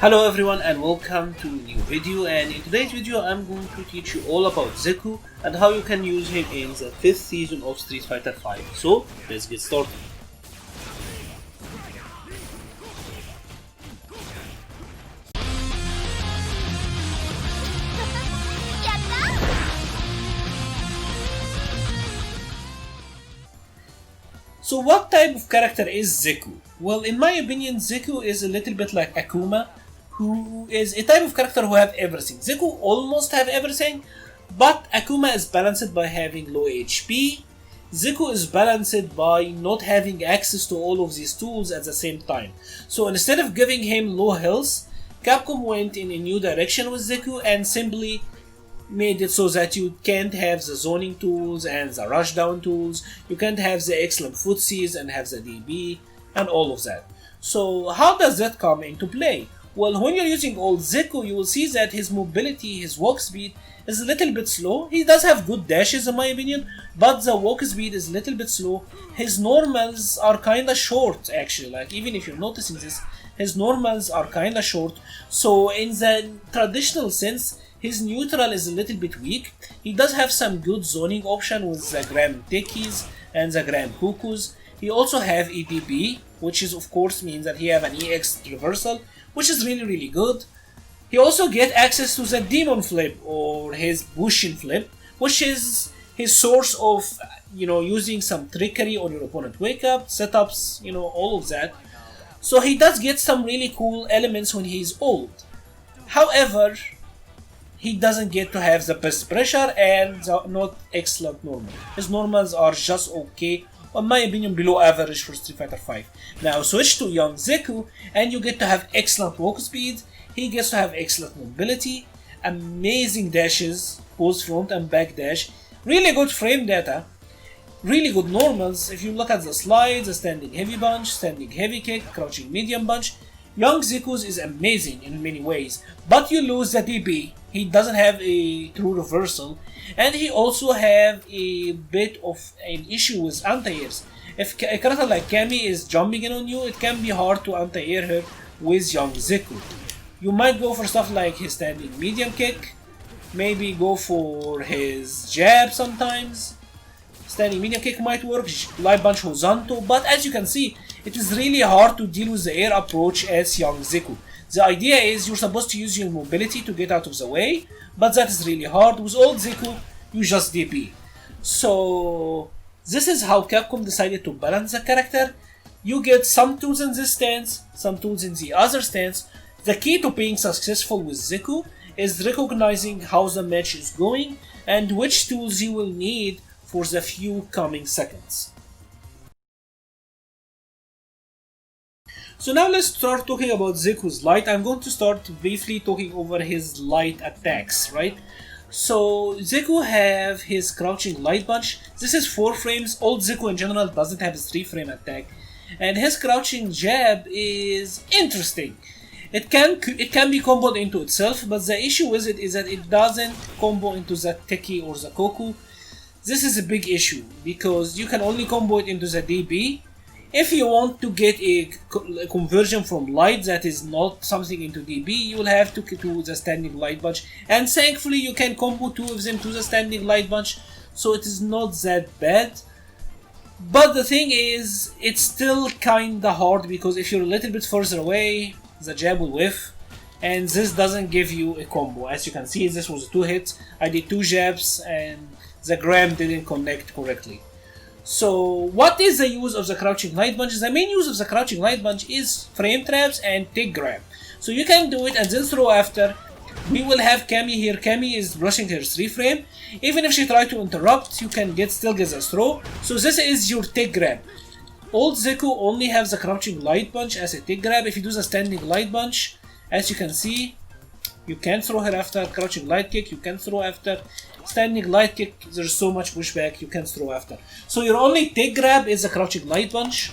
Hello everyone and welcome to a new video, and in today's video I'm going to teach you all about Zeku and how you can use him in the 5th season of Street Fighter V. So let's get started. So what type of character is Zeku? Well, in my opinion, Zeku is a little bit like Akuma, who is a type of character who have everything. Zeku almost have everything, but Akuma is balanced by having low HP. Zeku is balanced by not having access to all of these tools at the same time. So instead of giving him low health, Capcom went in a new direction with Zeku and simply made it so that you can't have the zoning tools and the rushdown tools, you can't have the excellent footsies and have the DB and all of that. So how does that come into play? Well, when you're using old Zeku, you will see that his mobility, his walk speed is a little bit slow. He does have good dashes in my opinion, but the walk speed is a little bit slow. His normals are kinda short actually, like even if you're noticing this, his normals are kinda short. So in the traditional sense, his neutral is a little bit weak. He does have some good zoning option with the Gram Tekis and the Gram Kukus. He also have EDB, which is of course means that he have an EX reversal, which is really good. He also get access to the Demon Flip or his Bushin Flip, which is his source of using some trickery on your opponent wake up, setups, all of that. So he does get some really cool elements when he's old. However, he doesn't get to have the best pressure and the not excellent normal. His normals are just okay, in my opinion below average for Street Fighter V. Now switch to young Zeku and you get to have excellent walk speed, he gets to have excellent mobility, amazing dashes, both front and back dash, really good frame data, really good normals. If you look at the slides, the standing heavy punch, standing heavy kick, crouching medium punch, young Zeku's is amazing in many ways, but you lose the DB. He doesn't have a true reversal, and he also have a bit of an issue with anti-airs. If a character like Cammy is jumping in on you, it can be hard to anti-air her with young Zeku. You might go for stuff like his standing medium kick, maybe go for his jab sometimes. Standing medium kick might work, light punch horizontal, but as you can see, it is really hard to deal with the air approach as young Zeku. The idea is you're supposed to use your mobility to get out of the way, but that is really hard. With old Zeku, you just DP. So this is how Capcom decided to balance the character. You get some tools in this stance, some tools in the other stance. The key to being successful with Zeku is recognizing how the match is going and which tools you will need for the few coming seconds. So now let's start talking about Zeku's light. I'm going to start briefly talking over his light attacks, right? So Zeku have his crouching light punch. This is 4 frames. Old Zeku in general doesn't have his 3 frame attack. And his crouching jab is interesting. It can be comboed into itself, but the issue with it is that it doesn't combo into the Teki or the Koku. This is a big issue because you can only combo it into the DB. If you want to get a conversion from light that is not something into DB, you will have to do the standing light punch, and thankfully you can combo 2 of them to the standing light punch, so it is not that bad. But the thing is, it's still kinda hard because if you're a little bit further away, the jab will whiff, and this doesn't give you a combo. As you can see, this was 2 hits, I did 2 jabs and the gram didn't connect correctly. So what is the use of the crouching light punch? The main use of the crouching light punch is frame traps and take grab. So you can do it and then throw after. We will have Cammy here. Cammy is rushing her 3 frame. Even if she tries to interrupt, you can still get the throw. So this is your take grab. Old Zeku only has the crouching light punch as a take grab. If you do the standing light punch, as you can see, you can throw her after. Crouching light kick, you can throw after. Standing light kick, there's so much pushback, you can throw after. So your only take grab is a crouching light punch.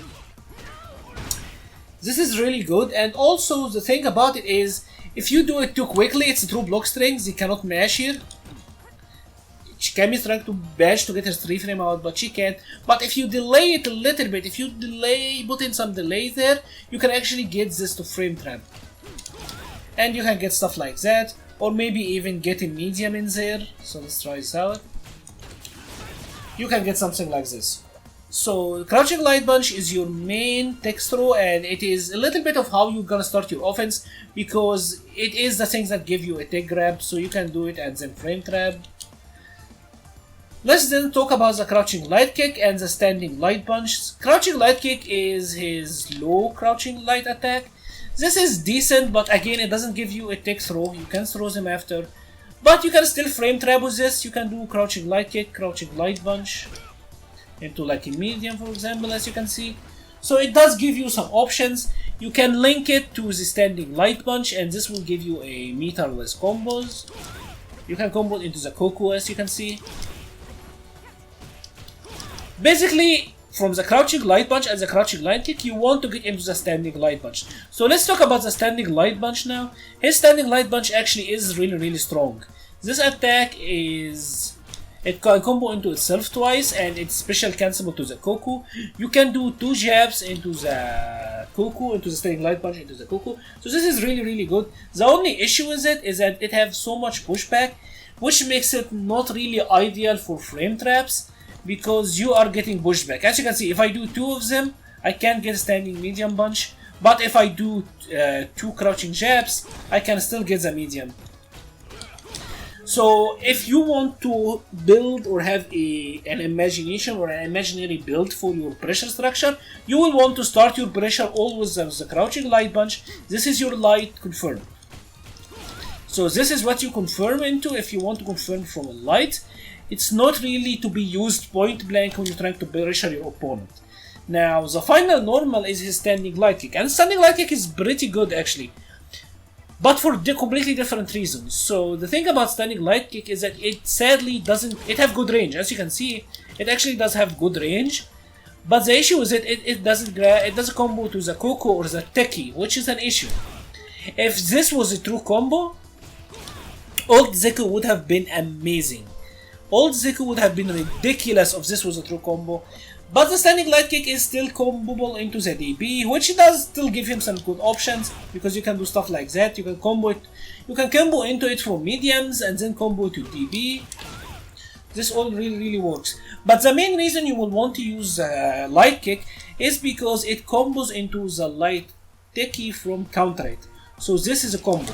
This is really good, and also the thing about it is, if you do it too quickly, it's true block strings, you cannot mash here. Cammy is trying to bash to get her 3 frame out, but she can't. But if you delay it a little bit, if you put in some delay there, you can actually get this to frame trap. and you can get stuff like that, or maybe even get a medium in there. So let's try this out. You can get something like this. So crouching light punch is your main tech throw, and it is a little bit of how you're gonna start your offense, because it is the things that give you a tech grab, so you can do it and then frame trap. Let's then talk about the crouching light kick and the standing light punch. Crouching light kick is his low crouching light attack. This is decent, but again it doesn't give you a tech throw. You can throw them after, but you can still frame trap with this. You can do crouching light kick, crouching light punch into like a medium, for example, as you can see. So it does give you some options. You can link it to the standing light punch, and this will give you a meterless combos. You can combo into the Coco, as you can see. Basically, from the crouching light punch and the crouching light kick, you want to get into the standing light punch. So let's talk about the standing light punch now. His standing light punch actually is really strong. This attack is... it can combo into itself twice, and it's special cancelable to the Coco. You can do 2 jabs into the Coco, into the standing light punch, into the Coco. So this is really good. The only issue with it is that it has so much pushback, which makes it not really ideal for frame traps, because you are getting pushback. As you can see, if I do 2 of them, I can't get a standing medium punch. But if I do 2 crouching jabs, I can still get the medium. So if you want to build or have an imagination or an imaginary build for your pressure structure, you will want to start your pressure always with the crouching light punch. This is your light confirm. So this is what you confirm into if you want to confirm from a light. It's not really to be used point blank when you're trying to pressure your opponent. Now the final normal is his standing light kick, and standing light kick is pretty good actually, but for completely different reasons. So the thing about standing light kick is that it sadly doesn't, it have good range. As you can see, it actually does have good range, but the issue is it doesn't combo to the Coco or the Teki, which is an issue. If this was a true combo, old Zeku would have been amazing. Old Zeku would have been ridiculous if this was a true combo. But the standing light kick is still comboable into the DB, which does still give him some good options, because you can do stuff like that. You can combo it, you can combo into it for mediums and then combo to DB. This all really works. But the main reason you will want to use light kick is because it combos into the light Teki from counter it. So this is a combo.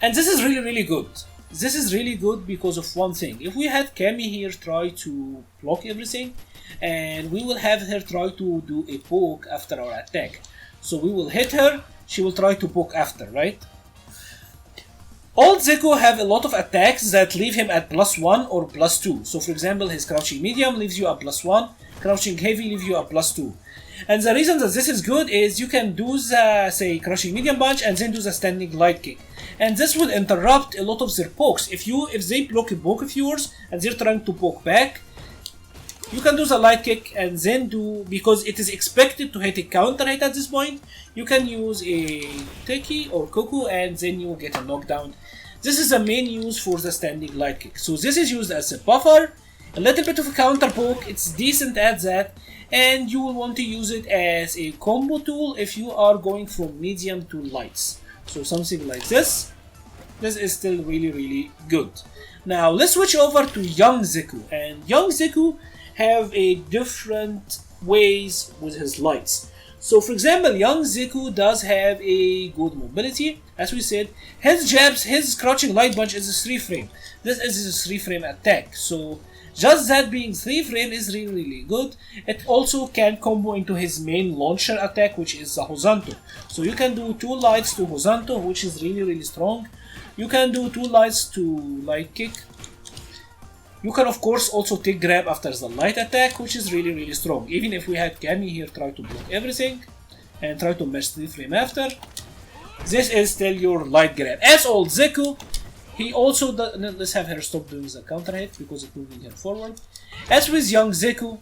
And this is really good. This is really good because of one thing. If we had Cammy here try to block everything, and we will have her try to do a poke after our attack. So we will hit her, she will try to poke after, right? Old Zeku have a lot of attacks that leave him at +1 or +2. So for example, his crouching medium leaves you at +1, crouching heavy leaves you at +2. And the reason that this is good is you can do the, say, crouching medium punch and then do the standing light kick. And this will interrupt a lot of their pokes. If they block a poke of yours and they're trying to poke back, you can do the light kick and then do, because it is expected to hit a counter hit at this point, you can use a Teki or Coco and then you will get a knockdown. This is the main use for the standing light kick. So this is used as a buffer, a little bit of a counter poke, it's decent at that, and you will want to use it as a combo tool if you are going from medium to lights. So something like this. This is still really good. Now let's switch over to young Zeku, and young Zeku have a different ways with his lights. So for example, young Zeku does have a good mobility. As we said, his jabs, his crouching light punch is a 3 frame. This is his 3 frame attack. So just that being 3 frame is really good. It also can combo into his main launcher attack, which is the Hosanto. So you can do 2 lights to Hosanto, which is really strong. You can do 2 lights to light kick. You can of course also take grab after the light attack, which is really strong. Even if we had Cammy here try to block everything and try to match 3 frame after, this is still your light grab. As old Zeku, he also does, let's have her stop doing the counter hit because it's moving her forward. As with young Zeku,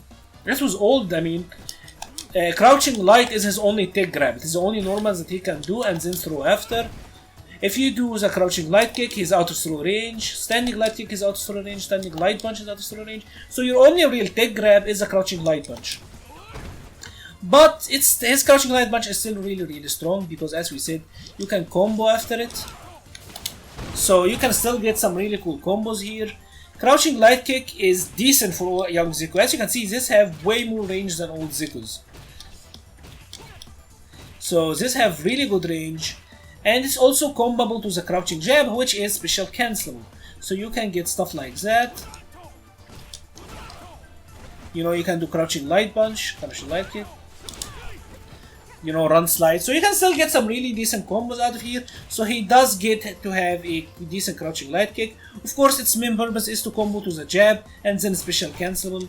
as with old, I mean, crouching light is his only take grab. It is the only normal that he can do and then throw after. If you do the crouching light kick, he's out of throw range. Standing light kick is out of throw range. Standing light punch is out of throw range. So your only real take grab is the crouching light punch. But his crouching light punch is still really strong, because as we said, you can combo after it. So you can still get some really cool combos here. Crouching light kick is decent for young Zeku. As you can see, this have way more range than old Zekus. So this have really good range, and it's also combable to the crouching jab, which is special cancelable. So you can get stuff like that. You know, you can do crouching light punch, crouching light kick. You know, run slide. So you can still get some really decent combos out of here. So he does get to have a decent crouching light kick. Of course, its main purpose is to combo to the jab and then special cancelable.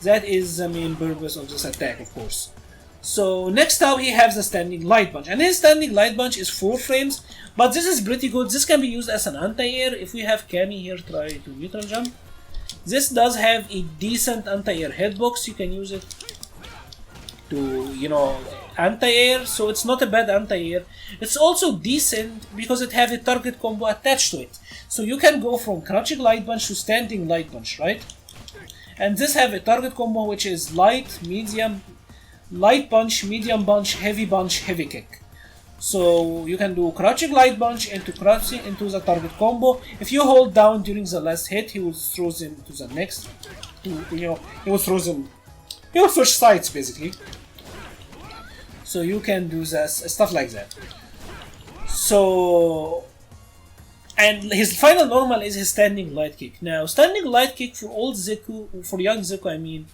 That is the main purpose of this attack, of course. So next up, he has the standing light punch, and his standing light punch is 4 frames, but this is pretty good. This can be used as an anti-air. If we have Kami here try to neutral jump, this does have a decent anti-air hitbox. You can use it to, you know, anti-air, so it's not a bad anti-air. It's also decent because it has a target combo attached to it. So you can go from crouching light punch to standing light punch, right? And this have a target combo which is light, medium, light punch, medium punch, heavy kick. So you can do crouching light punch into crouching into the target combo. If you hold down during the last hit, he will throw them to the next. He will throw them. He will switch sides basically. So you can do this stuff like that. So, and his final normal is his standing light kick. Now, standing light kick for old Zeku, for young Zeku, I mean.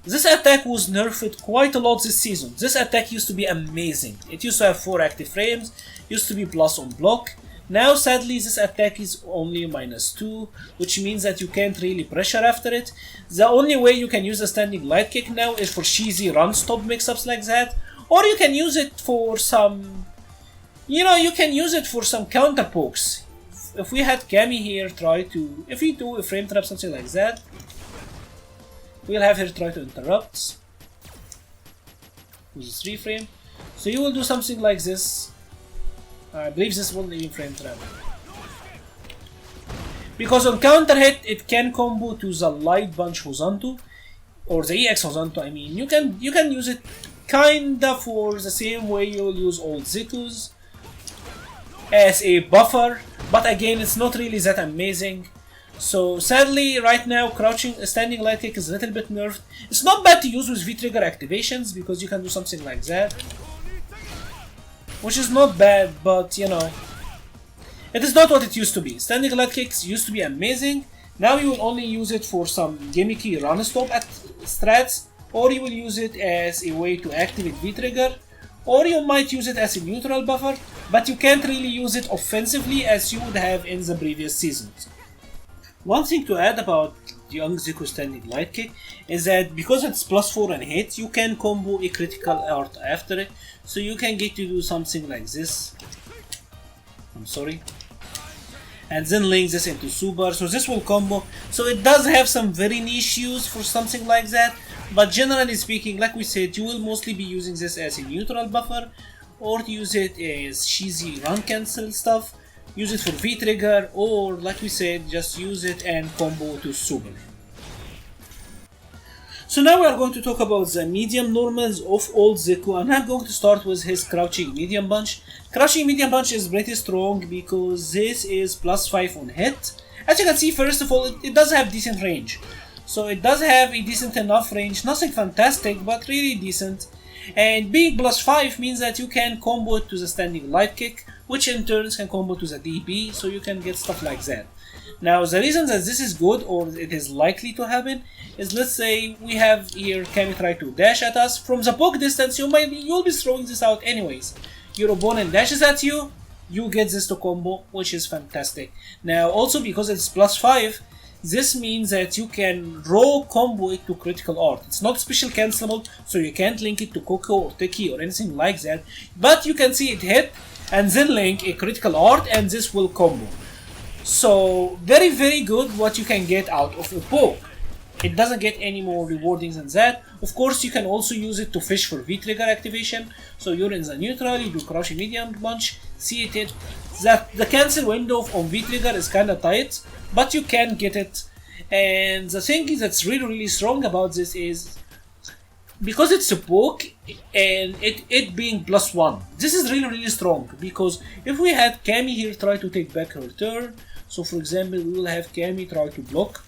This attack was nerfed quite a lot this season. This attack used to be amazing. It used to have 4 active frames, used to be plus on block. Now sadly this attack is only -2, which means that you can't really pressure after it. The only way you can use a standing light kick now is for cheesy run stop mix-ups like that. Or you can use it for some, you know, you can use it for some counter pokes. If we had Kami here try to, if we do a frame trap, something like that, we'll have her try to interrupt with a 3 frame. So you will do something like this. I believe this won't even frame trap. Because on counter hit, it can combo to the light punch Hosanto, or the EX Hosanto. I mean, you can use it kinda for the same way you'll use old Zekus as a buffer, but again, it's not really that amazing. So sadly, right now, standing light kick is a little bit nerfed. It's not bad to use with V-trigger activations because you can do something like that, which is not bad, but you know, it is not what it used to be. Standing light kicks used to be amazing. Now you will only use it for some gimmicky run stop at strats, or you will use it as a way to activate V-trigger, or you might use it as a neutral buffer, but you can't really use it offensively as you would have in the previous seasons. One thing to add about young Zeku standing light kick is that because it's +4 and hit, you can combo a critical art after it. So you can get to do something like this. I'm sorry. And then link this into super. So this will combo. So it does have some very niche use for something like that. But generally speaking, like we said, you will mostly be using this as a neutral buffer, or use it as cheesy run cancel stuff. Use it for V-trigger, or like we said, just use it and combo to super. So now we are going to talk about the medium normals of old Zeku, and I'm going to start with his crouching medium punch. Crouching medium punch is pretty strong because this is +5 on hit. As you can see, first of all, it does have decent range. So it does have a decent enough range, nothing fantastic, but really decent. And being +5 means that you can combo it to the standing light kick, which in turn can combo to the DP, so you can get stuff like that. Now, the reason that this is good, or it is likely to happen, is let's say we have here Kami try to dash at us. From the poke distance, you'll be throwing this out anyways. Your opponent dashes at you, you get this to combo, which is fantastic. Now, also because it's +5, this means that you can raw combo it to critical art. It's not special cancelable, so you can't link it to Coco or Teki or anything like that, but you can see it hit, and then link a critical art, and this will combo. So very good what you can get out of a poke. It doesn't get any more rewarding than that. Of course, you can also use it to fish for V-trigger activation. So you're in the neutral, you do crouching medium punch, see it hit. The cancel window on V-trigger is kinda tight, but you can get it. And the thing that's really strong about this is because it's a poke and it being +1, this is really strong, because if we had Cammy here try to take back her turn, so for example we will have Cammy try to block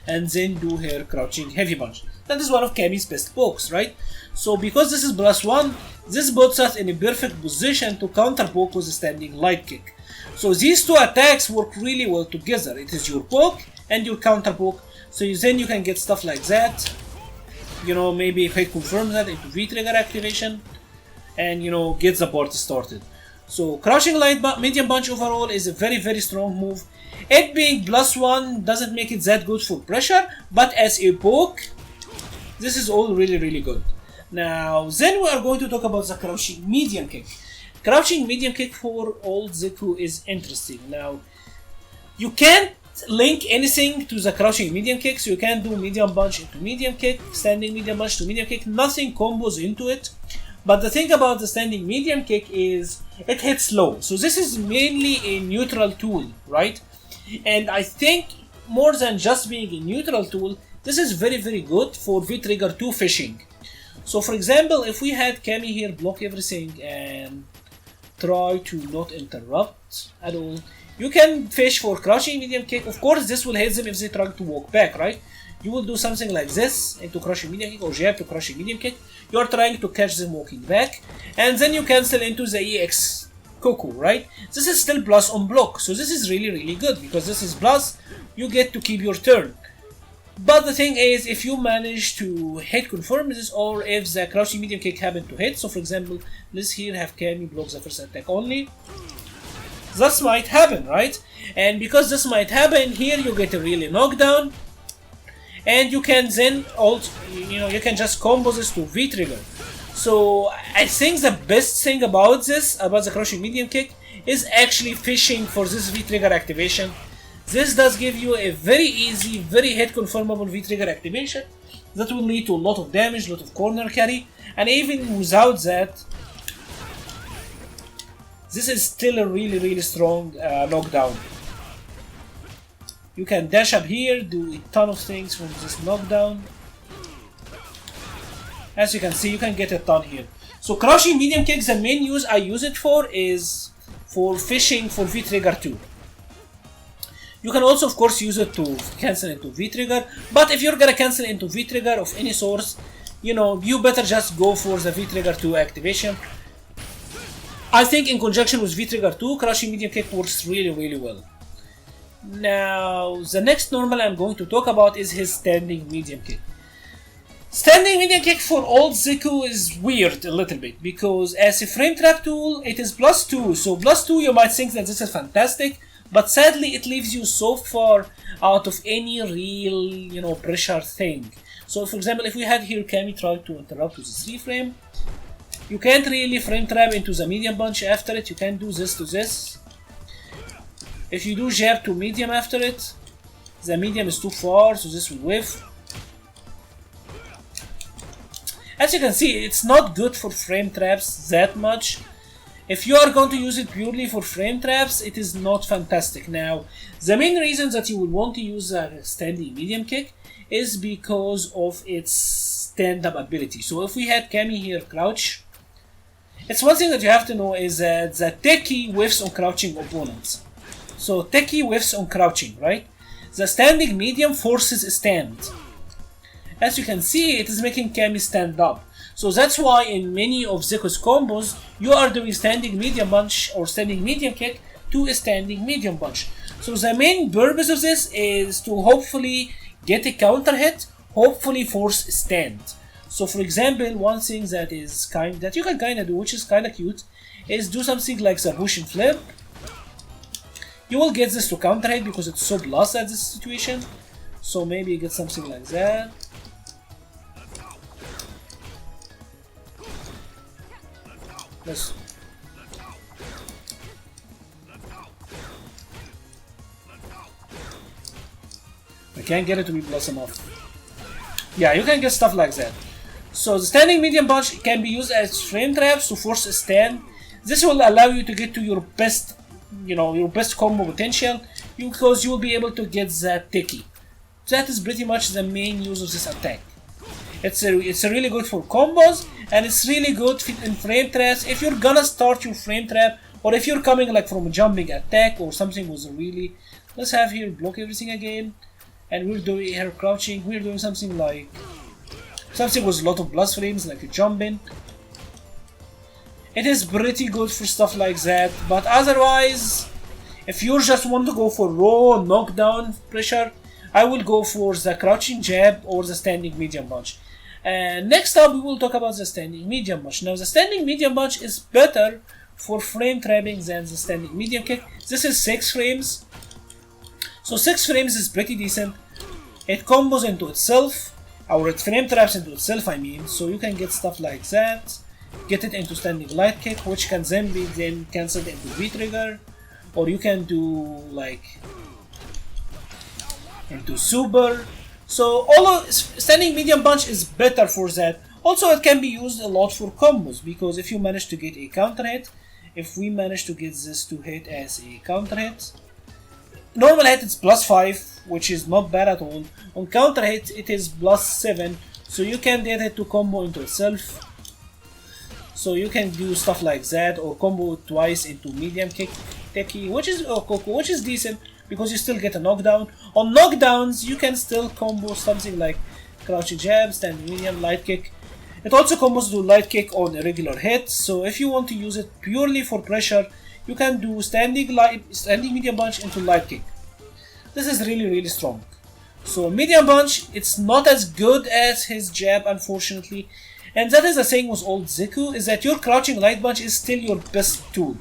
and then do her crouching heavy punch. That is one of Cammy's best pokes, right? So because this is +1, this puts us in a perfect position to counter poke with a standing light kick. So these two attacks work really well together. It is your poke and your counter poke, so then you can get stuff like that. You know, maybe if I confirm that into V-trigger activation and, you know, get the party started. So crouching light medium punch overall is a very strong move. It being +1 doesn't make it that good for pressure, but as a poke, this is all really good. Now, then we are going to talk about the crouching medium kick. Crouching medium kick for old Zeku is interesting. Now, you can't link anything to the crouching medium kick, so you can't do medium punch into medium kick, standing medium punch to medium kick, nothing combos into it. But the thing about the standing medium kick is it hits low. So this is mainly a neutral tool, right? And I think more than just being a neutral tool, this is very good for V-trigger 2 fishing. So for example, if we had Cammy here block everything and try to not interrupt at all, you can fish for crouching medium kick. Of course, this will hit them if they try to walk back, right? You will do something like this into crouching medium kick or jab to crouching medium kick. You are trying to catch them walking back, and then you cancel into the EX Cuckoo, right? This is still plus on block, so this is really good because this is plus. You get to keep your turn. But the thing is, if you manage to hit confirm this, or if the crouching medium kick happen to hit, so for example, let's here have Cammy block the first attack only. This might happen, right? And because this might happen, here you get a really knockdown. And you can then also, you know, you can just combo this to V-trigger. So I think the best thing about this, about the crouching medium kick, is actually fishing for this V-trigger activation. This does give you a very easy, very hit confirmable V-trigger activation that will lead to a lot of damage, a lot of corner carry, and even without that, this is still a really strong knockdown. You can dash up here, do a ton of things from this knockdown. As you can see, you can get a ton here. So crouching medium kick, the main use I use it for is for fishing for V-trigger 2. You can also of course use it to cancel into V-trigger, but if you're gonna cancel into V-trigger of any source, you know, you better just go for the V-trigger 2 activation. I think in conjunction with V-trigger 2, crouching medium kick works really well. Now, the next normal I'm going to talk about is his standing medium kick. Standing medium kick for old Zeku is weird a little bit, because as a frame trap tool, it is +2, so +2 you might think that this is fantastic, but sadly it leaves you so far out of any real, you know, pressure thing. So for example, if we had here Cammy try to interrupt with the 3 frame, you can't really frame trap into the medium punch after it, you can't do this to this. If you do jab to medium after it, the medium is too far, so this will whiff. As you can see, it's not good for frame traps that much. If you are going to use it purely for frame traps, it is not fantastic. Now, the main reason that you would want to use a standing medium kick is because of its stand-up ability. So if we had Cammy here crouch, it's one thing that you have to know is that the techie whiffs on crouching opponents. So techie whiffs on crouching, right? The standing medium forces a stand. As you can see, it is making Cammy stand up. So that's why in many of Zeku's combos, you are doing standing medium punch or standing medium kick to a standing medium punch. So the main purpose of this is to hopefully get a counter hit, hopefully force a stand. So for example, one thing that you can kinda do, which is kinda cute, is do something like the push and flip. You will get this to counter hit because it's so blast at this situation. So maybe you get something like that. Let's. I can't get it to be blossom off. Yeah, you can get stuff like that. So the standing medium punch can be used as frame traps to force a stand. This will allow you to get to your best, your best combo potential, because you will be able to get that techie. That is pretty much the main use of this attack. It's really good for combos, and it's really good in frame traps. If you're gonna start your frame trap, or if you're coming like from a jumping attack or something was really, let's have here block everything again, and we're doing here crouching. We're doing something like something with a lot of blast frames, like a jumping. It is pretty good for stuff like that, but otherwise, if you just want to go for raw knockdown pressure, I will go for the crouching jab or the standing medium punch. And next up we will talk about the standing medium punch. Now the standing medium punch is better for frame trapping than the standing medium kick. This is 6 frames. So 6 frames is pretty decent. It combos into itself, or it frame traps into itself I mean, so you can get stuff like that. Get it into standing light kick, which can then be cancelled into V-trigger. Or you can do like into super. So all of standing medium punch is better for that. Also it can be used a lot for combos, because if you manage to get a counter hit, if we manage to get this to hit as a counter hit, normal hit it's +5, which is not bad at all. On counter hit it is +7, so you can get it to combo into itself. So you can do stuff like that, or combo twice into medium kick techie, which is decent, because you still get a knockdown. On knockdowns you can still combo something like crouching jab, standing medium, light kick. It also combos to light kick on a regular hit, so if you want to use it purely for pressure, you can do standing medium punch into light kick. This is really strong. So medium punch, it's not as good as his jab, unfortunately. And that is the thing with old Zeku, is that your crouching light punch is still your best tool.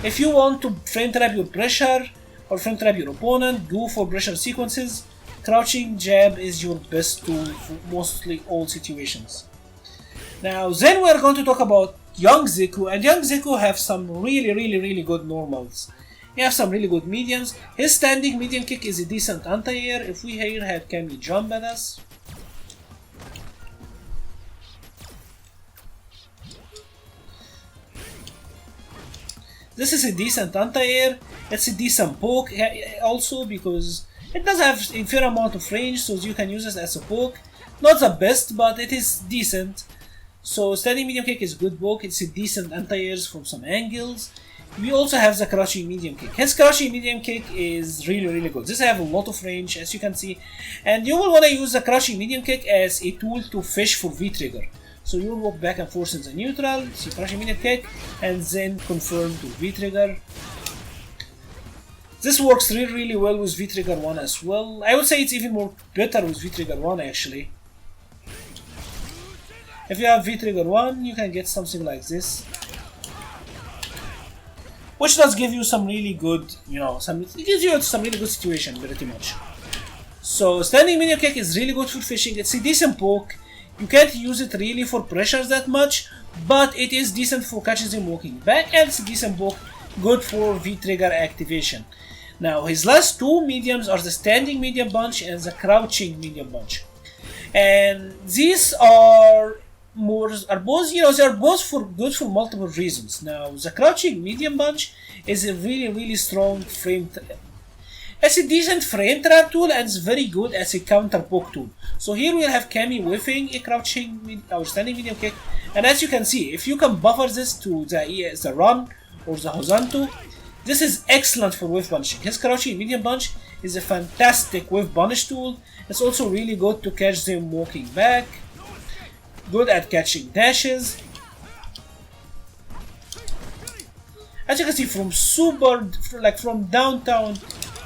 If you want to frame trap your pressure or frame trap your opponent, go for pressure sequences, crouching jab is your best tool for mostly all situations. Now then we are going to talk about young Zeku, and young Zeku have some really good normals. He have some really good mediums. His standing medium kick is a decent anti-air. If we here have Kami jump at us. This is a decent anti-air. It's a decent poke also, because it does have a fair amount of range, so you can use it as a poke. Not the best, but it is decent. So standing medium kick is good poke. It's a decent anti-airs from some angles. We also have the crouching medium kick. His crouching medium kick is really good. This have a lot of range, as you can see, and you will want to use the crouching medium kick as a tool to fish for V-trigger. So you will walk back and forth in the neutral, see crouching medium kick, and then confirm to V-trigger. This works really well with V-trigger 1 as well. I would say it's even more better with V-trigger 1 actually. If you have V-trigger 1, you can get something like this, which does give you some really good, it gives you some really good situation pretty much. So standing medium kick is really good for fishing. It's a decent poke. You can't use it really for pressure that much, but it is decent for catches and walking back, and it's a decent poke, good for V-trigger activation. Now his last two mediums are the standing medium punch and the crouching medium punch, and these are both they are both good for multiple reasons. Now the crouching medium punch is a really strong frame. It's a decent frame trap tool, and it's very good as a counter poke tool. So here we'll have Kami whiffing a crouching or standing medium kick, and as you can see, if you can buffer this to the run or the horizontal, this is excellent for whiff punishing. His crouching medium punch is a fantastic whiff punish tool. It's also really good to catch them walking back. Good at catching dashes. As you can see, from downtown,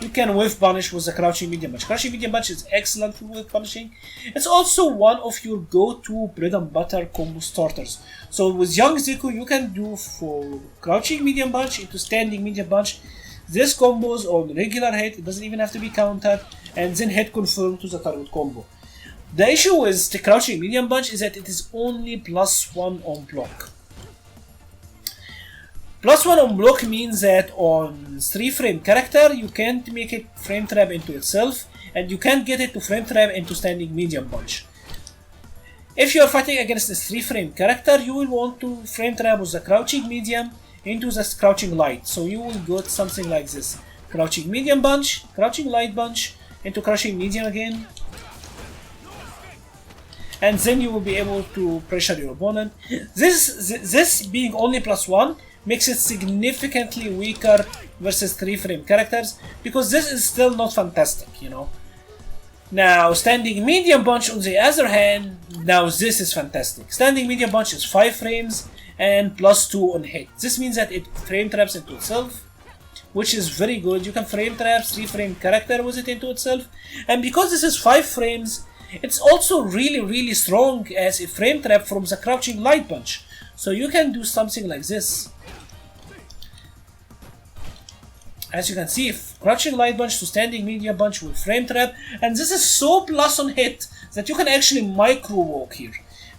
you can whiff punish with the crouching medium punch. Crouching medium punch is excellent for whiff punishing. It's also one of your go-to bread and butter combo starters. So with young Zeku, you can do for crouching medium punch into standing medium punch. This combos on regular hit, it doesn't even have to be countered, and then hit confirm to the target combo. The issue with the crouching medium punch is that it is only +1 on block. +1 on block means that on 3 frame character you can't make it frame trap into itself, and you can't get it to frame trap into standing medium punch. If you are fighting against a 3 frame character, you will want to frame trap with the crouching medium into the crouching light. So you will get something like this: crouching medium punch, crouching light punch, into crouching medium again. and then you will be able to pressure your opponent. This being only +1 makes it significantly weaker versus 3-frame characters, because this is still not fantastic, you know. Now, standing medium punch on the other hand, now this is fantastic. Standing medium punch is 5 frames and +2 on hit. This means that it frame traps into itself, which is very good. You can frame trap 3-frame character with it into itself, and because this is 5 frames, it's also really strong as a frame trap from the crouching light punch. So you can do something like this. As you can see, crouching light punch to standing medium punch with frame trap, and this is so plus on hit that you can actually micro walk here.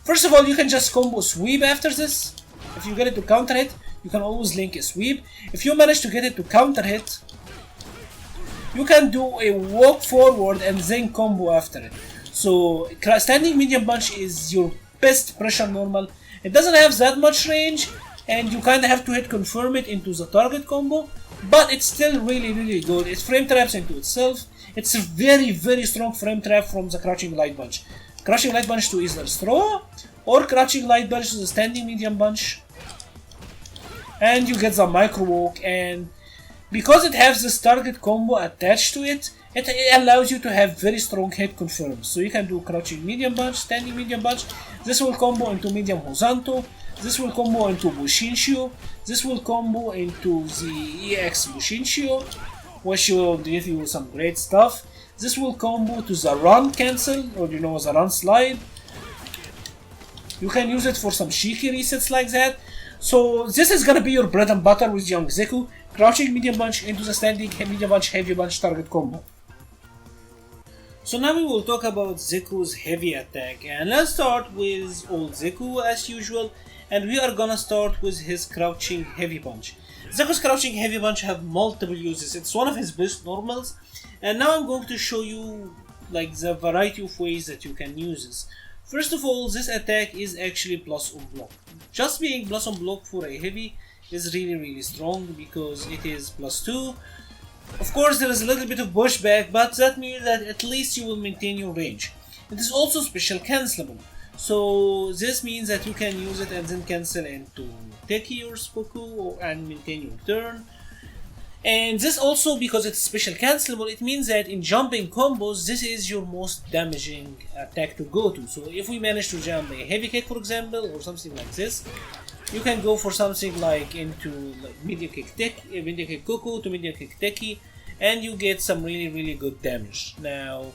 First of all, you can just combo sweep after this. If you get it to counter hit, you can always link a sweep. If you manage to get it to counter hit, you can do a walk forward and then combo after it. So standing medium punch is your best pressure normal. It doesn't have that much range, and you kind of have to hit confirm it into the target combo, but it's still really good. It frame traps into itself. It's a very strong frame trap from the crouching light punch. Crouching light punch to either throw or crouching light punch to the standing medium punch, and you get the micro walk. And because it has this target combo attached to it, it allows you to have very strong hit confirms. So you can do crouching medium punch, standing medium punch. This will combo into medium horizontal. This will combo into Bushinshio. This will combo into the EX Bushinshio, which will give you some great stuff. This will combo to the run cancel, or you know, the run slide. You can use it for some cheeky resets like that. So this is gonna be your bread and butter with young Zeku. Crouching medium punch into the standing medium punch heavy punch target combo. So now we will talk about Zeku's heavy attack, and let's start with old Zeku as usual, and we are gonna start with his crouching heavy punch. Zeku's crouching heavy punch have multiple uses. It's one of his best normals, and now I'm going to show you like the variety of ways that you can use this. First of all, this attack is actually plus on block. Just being plus on block for a heavy is really strong because it is +2. Of course, there is a little bit of pushback, but that means that at least you will maintain your range. It is also special cancelable, so this means that you can use it and then cancel into Teki or Spoku and maintain your turn. And this also, because it's special cancelable, it means that in jumping combos, this is your most damaging attack to go to. So if we manage to jump a heavy kick, for example, or something like this, you can go for something like into like medium kick Teki, medium kick Goku to medium kick Teki, and you get some really good damage. Now,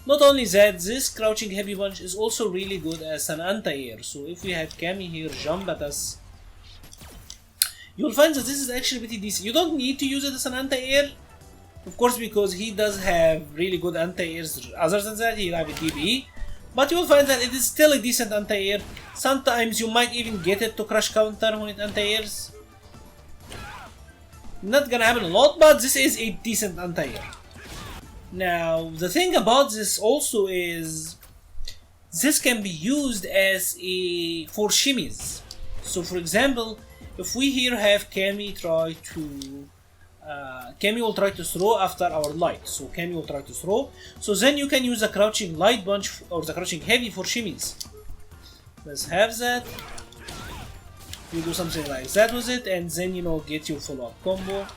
not only that, this crouching heavy punch is also really good as an anti-air. So if we had Kami here jump at us, you'll find that this is actually pretty decent. You don't need to use it as an anti-air, of course, because he does have really good anti-airs. Other than that, he'll have a DBE, but you will find that it is still a decent anti-air. Sometimes you might even get it to crush counter when it anti-airs. Not gonna happen a lot, but this is a decent anti-air. Now, the thing about this also is this can be used as for shimmies. So for example, if we here have Kami try to Kami will try to throw after our light, so Kami will try to throw, so then you can use the crouching light punch or the crouching heavy for shimmies. Let's have that. You do something like that with it, and then you know, get your follow-up combo.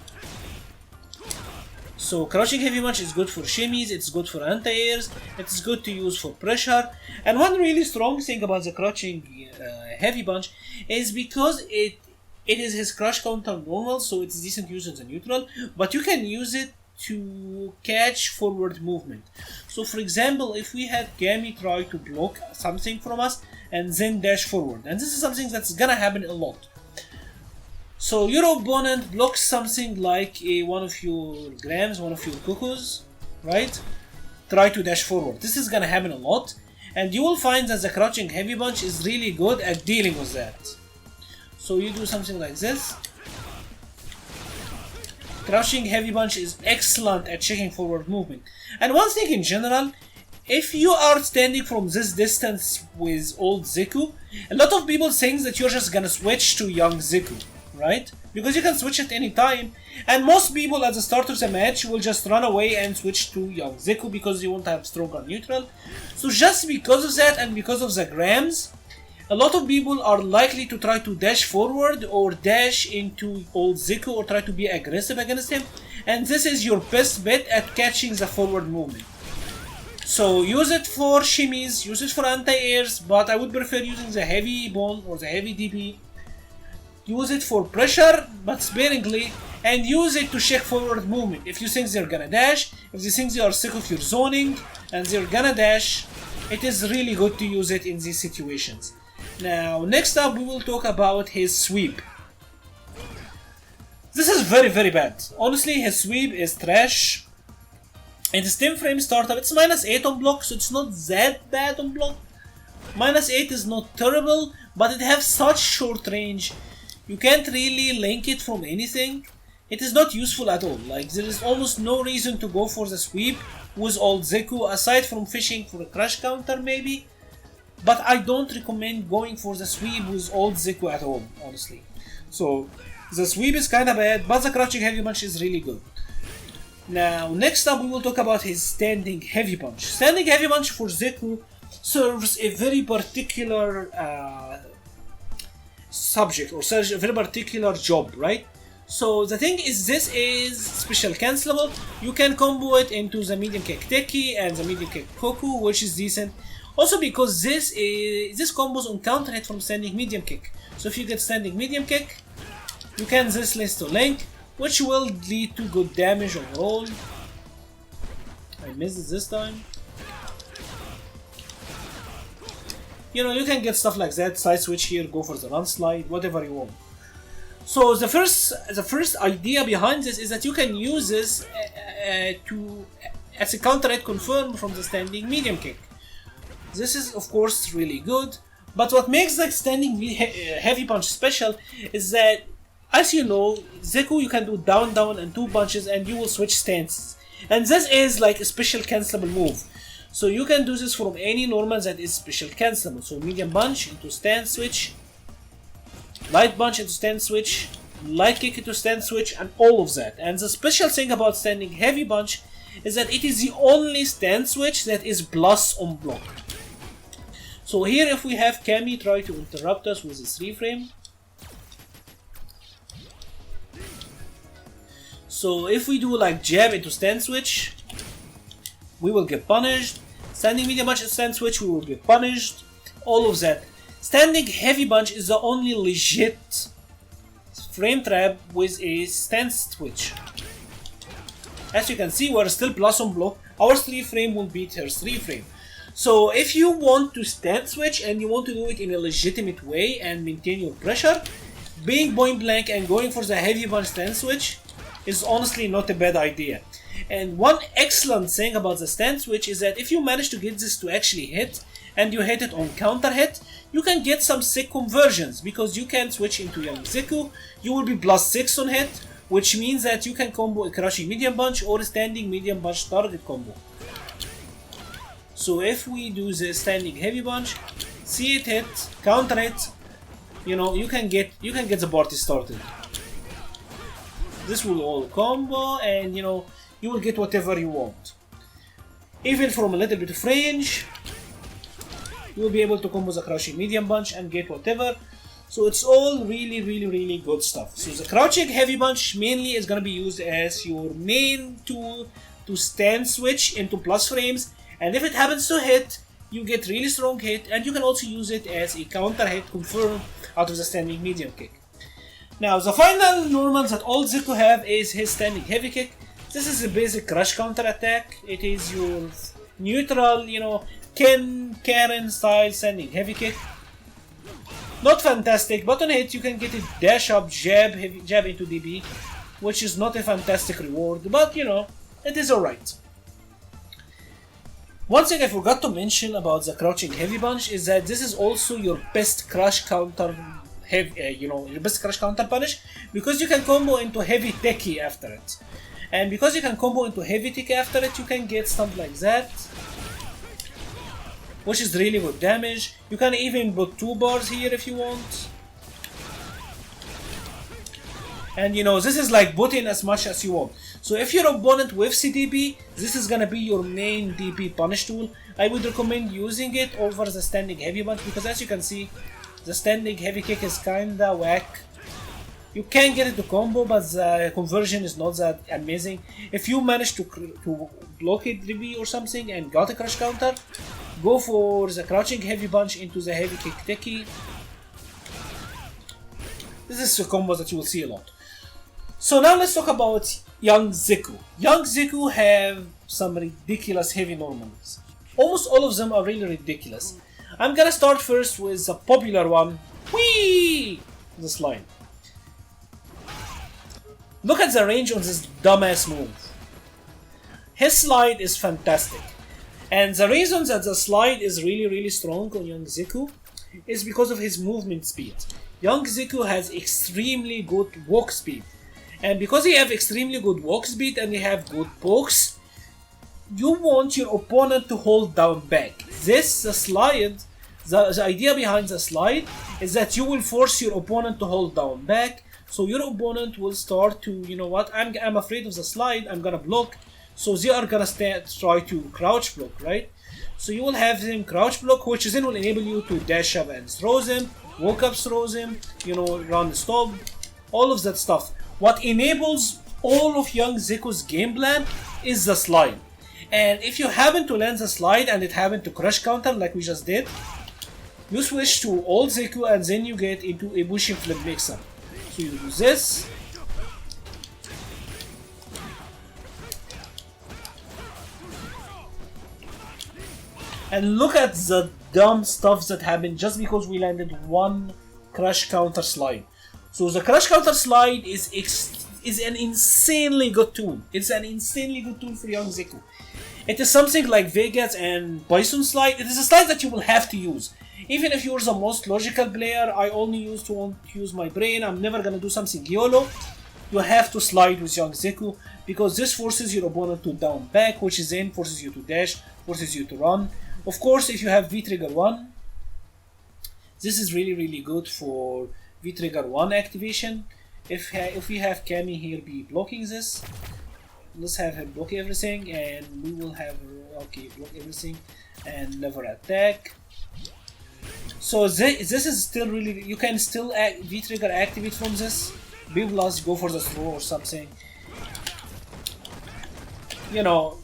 So crouching heavy punch is good for shimmies, it's good for anti-airs, it's good to use for pressure. And one really strong thing about the crouching heavy punch is because it is his crush counter normal, so it's decent use in the neutral, but you can use it to catch forward movement. So for example, if we had Kami try to block something from us and then dash forward, and this is something that's gonna happen a lot. So your opponent blocks something like one of your grams, one of your cuckoos, right? Try to dash forward. This is gonna happen a lot, and you will find that the crouching heavy punch is really good at dealing with that. So you do something like this. Crouching heavy punch is excellent at checking forward movement. And one thing in general, if you are standing from this distance with old Zeku, a lot of people think that you're just gonna switch to young Zeku, right? Because you can switch at any time, and most people at the start of the match will just run away and switch to young Zeku because you won't have stronger neutral. So just because of that and because of the grams, a lot of people are likely to try to dash forward or dash into old Zeku or try to be aggressive against him, and this is your best bet at catching the forward movement. So use it for shimmies, use it for anti-airs, but I would prefer using the heavy bone or the heavy DP. Use it for pressure, but sparingly, and use it to check forward movement. If you think they're gonna dash, if you think they are sick of your zoning and they're gonna dash, it is really good to use it in these situations. Now, next up we will talk about his sweep. This is very bad. Honestly, his sweep is trash. And his 10 frame startup, it's -8 on block, so it's not that bad on block. -8 is not terrible, but it has such short range. You can't really link it from anything. It is not useful at all. Like, there is almost no reason to go for the sweep with old Zeku, aside from fishing for a crash counter maybe. But I don't recommend going for the sweep with old Zeku at all, honestly. So, the sweep is kinda bad, but the crouching heavy punch is really good. Now, next up we will talk about his standing heavy punch. Standing heavy punch for Zeku serves a very particular subject, or serves a very particular job, right? So the thing is, this is special cancelable. You can combo it into the medium kick Teki and the medium kick Koku, which is decent. Also because this combos on counter hit from standing medium kick. So if you get standing medium kick, you can this list to link, which will lead to good damage overall. I missed it this time. You know, you can get stuff like that, side switch here, go for the run slide, whatever you want. So the first idea behind this is that you can use this as a counter hit confirm from the standing medium kick. This is of course really good, but what makes the standing heavy punch special is that, as you know, Zeku you can do down and 2 punches and you will switch stances. And this is like a special cancelable move. So you can do this from any normal that is special cancelable. So medium punch into stand switch, light punch into stand switch, light kick into stand switch, and all of that. And the special thing about standing heavy punch is that it is the only stand switch that is plus on block. So here if we have Kami try to interrupt us with his 3 frame. So if we do like jab into stand switch, we will get punished. Standing medium punch into stand switch, we will get punished. All of that. Standing heavy punch is the only legit frame trap with a stand switch. As you can see, we're still plus on block. Our 3 frame will beat her 3 frame. So if you want to stand switch and you want to do it in a legitimate way and maintain your pressure, being point blank and going for the heavy punch stand switch is honestly not a bad idea. And one excellent thing about the stand switch is that if you manage to get this to actually hit, and you hit it on counter hit, you can get some sick conversions, because you can switch into young Zeku, you will be +6 on hit, which means that you can combo a crushing medium punch or a standing medium punch target combo. So if we do the standing heavy punch, see it hit, counter hit, you know, you can get the party started. This will all combo, and you know, you will get whatever you want. Even from a little bit of range, you will be able to combo the crouching medium punch and get whatever. So it's all really good stuff. So the crouching heavy punch mainly is gonna be used as your main tool to stand switch into plus frames, and if it happens to hit, you get really strong hit, and you can also use it as a counter hit confirm out of the standing medium kick. Now the final normal that all Zeku have is his standing heavy kick. This is a basic crush counter attack. It is your neutral, you know, Karen style standing heavy kick. Not fantastic, but on hit you can get a dash up jab into DB, which is not a fantastic reward, but you know, it is alright. One thing I forgot to mention about the crouching heavy punch is that this is also your best crush counter your best crush counter punish, because you can combo into heavy Teki after it. And because you can combo into heavy Teki after it, you can get stuff like that, which is really good damage. You can even put 2 bars here if you want. And you know, this is like put in as much as you want. So if your opponent whiffs DP, this is gonna be your main DP punish tool. I would recommend using it over the standing heavy punch, because as you can see, the standing heavy kick is kinda whack. You can get it to combo, but the conversion is not that amazing. If you manage to block it DP or something and got a crush counter, go for the crouching heavy punch into the heavy kick techie. This is a combo that you will see a lot. So now let's talk about young Zeku. Young Zeku have some ridiculous heavy normals. Almost all of them are really ridiculous. I'm gonna start first with the popular one. Whee! The slide. Look at the range on this dumbass move. His slide is fantastic. And the reason that the slide is really strong on young Zeku is because of his movement speed. Young Zeku has extremely good walk speed. And because he have extremely good walk speed and he have good pokes, you want your opponent to hold down back. The slide, the idea behind the slide is that you will force your opponent to hold down back. So your opponent will start to, you know what, I'm afraid of the slide, I'm gonna block. So they are gonna try to crouch block, right? So you will have them crouch block, which then will enable you to dash up and throw them, walk up throw them, you know, run stop, all of that stuff. What enables all of young Zeku's game plan is the slide. And if you happen to land the slide and it happened to crush counter like we just did, you switch to old Zeku and then you get into a Bushin flip mix-up. So you do this. And look at the dumb stuff that happened just because we landed one crush counter slide. So the crush counter slide is an insanely good tool. It's an insanely good tool for young Zeku. It is something like Vegas and Bison slide. It is a slide that you will have to use. Even if you're the most logical player, I only used to use my brain, I'm never gonna do something YOLO. You have to slide with young Zeku because this forces your opponent to down back, which then forces you to dash, forces you to run. Of course, if you have V-Trigger 1, this is really good for V-Trigger 1 activation. If we have Cammy here be blocking this, let's have him block everything and we will have block everything and never attack. So this is still really, you can still V-Trigger activate from this. B plus go for the throw or something. You know,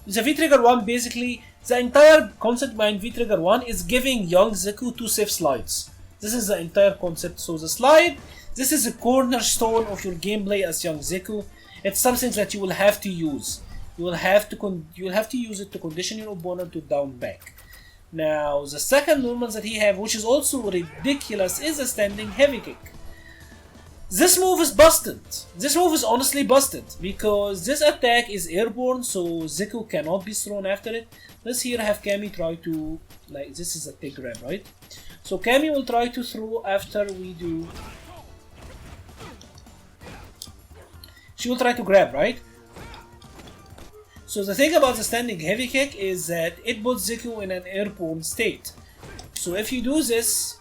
the V-Trigger 1 basically, the entire concept behind V-Trigger 1 is giving young Zeku 2 safe slides. This is the entire concept. So the slide, this is a cornerstone of your gameplay as young Zeku. It's something that you will have to use. You will have to use it to condition your opponent to down back. Now the second normal that he have, which is also ridiculous, is a standing heavy kick. This move is busted. This move is honestly busted because this attack is airborne, so Zeku cannot be thrown after it. Let's here have Cammy try to, like, this is a take grab, right? So Cammy will try to throw after we do. She will try to grab, right? So the thing about the standing heavy kick is that it puts Zeku in an airborne state. So if you do this,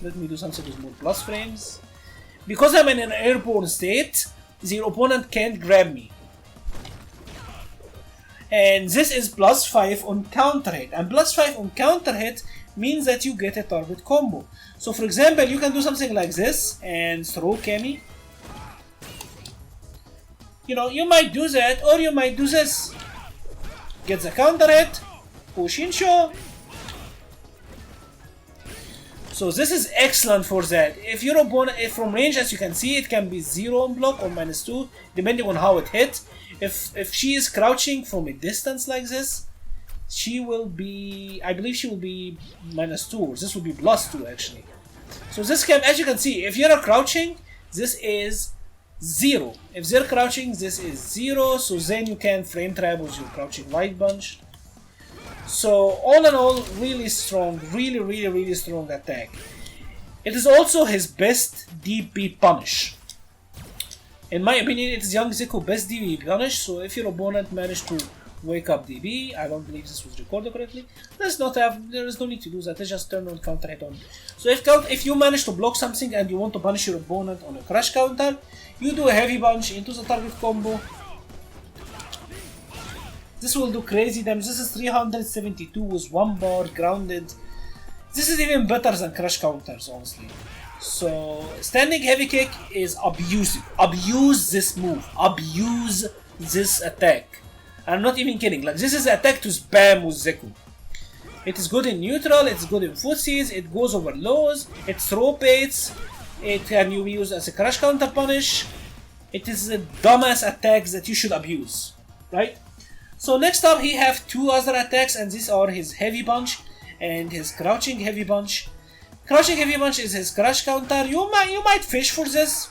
let me do something with more plus frames. Because I'm in an airborne state, the opponent can't grab me. And this is plus 5 on counter hit. And plus 5 on counter hit means that you get a target combo. So for example, you can do something like this and throw Cammy. You know, you might do that or you might do this. Get the counter hit, push in show. So this is excellent for that. If your opponent, from range, as you can see, it can be 0 on block or -2, depending on how it hit. If she is crouching from a distance like this, she will be, I believe she will be -2, or this will be +2 actually. So this can, as you can see, if you're crouching, this is 0. If they're crouching, this is 0, so then you can frame trap with your crouching light bunch. So all in all, really strong, really strong attack. It is also his best DP punish. In my opinion, it is young Zeku best DP punish, so if your opponent managed to Wake up DB. I don't believe this was recorded correctly. There is no need to do that. Let's just turn on counter hit on. So if you manage to block something and you want to punish your opponent on a crash counter, you do a heavy punch into the target combo. This will do crazy damage. This is 372 with 1 bar grounded. This is even better than crash counters, honestly. So standing heavy kick is abusive. Abuse this move. Abuse this attack. I'm not even kidding. Like, this is the attack to spam with Zeku. It is good in neutral. It's good in footsies. It goes over lows. It throw baits. It can be used as a crash counter punish. It is a dumbass attack that you should abuse, right? So next up, he have 2 other attacks, and these are his heavy punch and his crouching heavy punch. Crouching heavy punch is his crash counter. You might fish for this.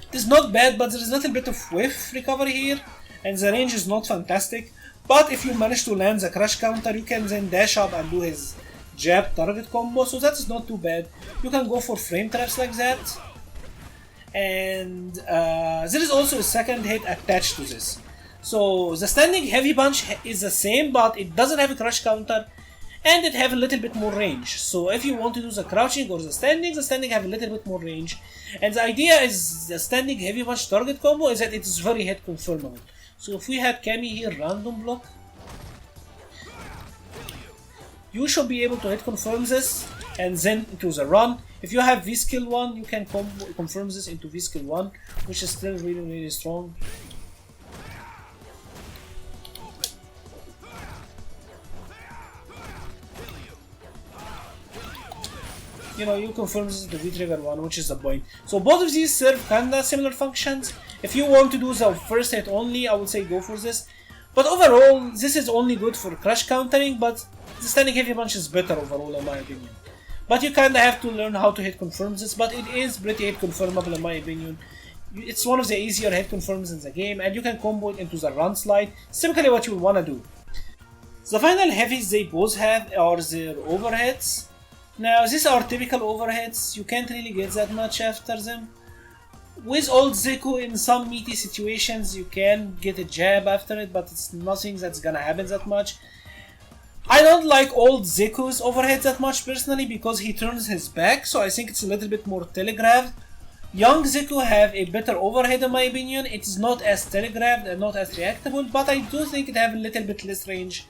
It is not bad, but there is a little bit of whiff recovery here, and the range is not fantastic. But if you manage to land the crash counter, you can then dash up and do his jab target combo, so that is not too bad. You can go for frame traps like that. And there is also a second hit attached to this. So the standing heavy punch is the same, but it doesn't have a crash counter, and it have a little bit more range. So if you want to do the crouching or the standing have a little bit more range. And the idea is the standing heavy punch target combo is that it is very hit confirmable. So if we had Kami here random block, you should be able to hit confirm this and then into the run. If you have V skill 1, you can confirm this into V skill 1, which is still really strong. You know, you confirm this into V trigger 1, which is the point. So both of these serve kinda similar functions. If you want to do the first hit only, I would say go for this. But overall, this is only good for crash countering, but the standing heavy punch is better overall in my opinion. But you kinda have to learn how to hit confirm this, but it is pretty hit confirmable in my opinion. It's one of the easier hit confirms in the game, and you can combo it into the run slide. It's typically what you wanna do. The final heavies they both have are their overheads. Now these are typical overheads, you can't really get that much after them. With old Zeku in some meaty situations you can get a jab after it, but it's nothing that's gonna happen that much. I don't like old Zeku's overhead that much personally because he turns his back, so I think it's a little bit more telegraphed. Young Zeku have a better overhead in my opinion. It is not as telegraphed and not as reactable, but I do think it have a little bit less range.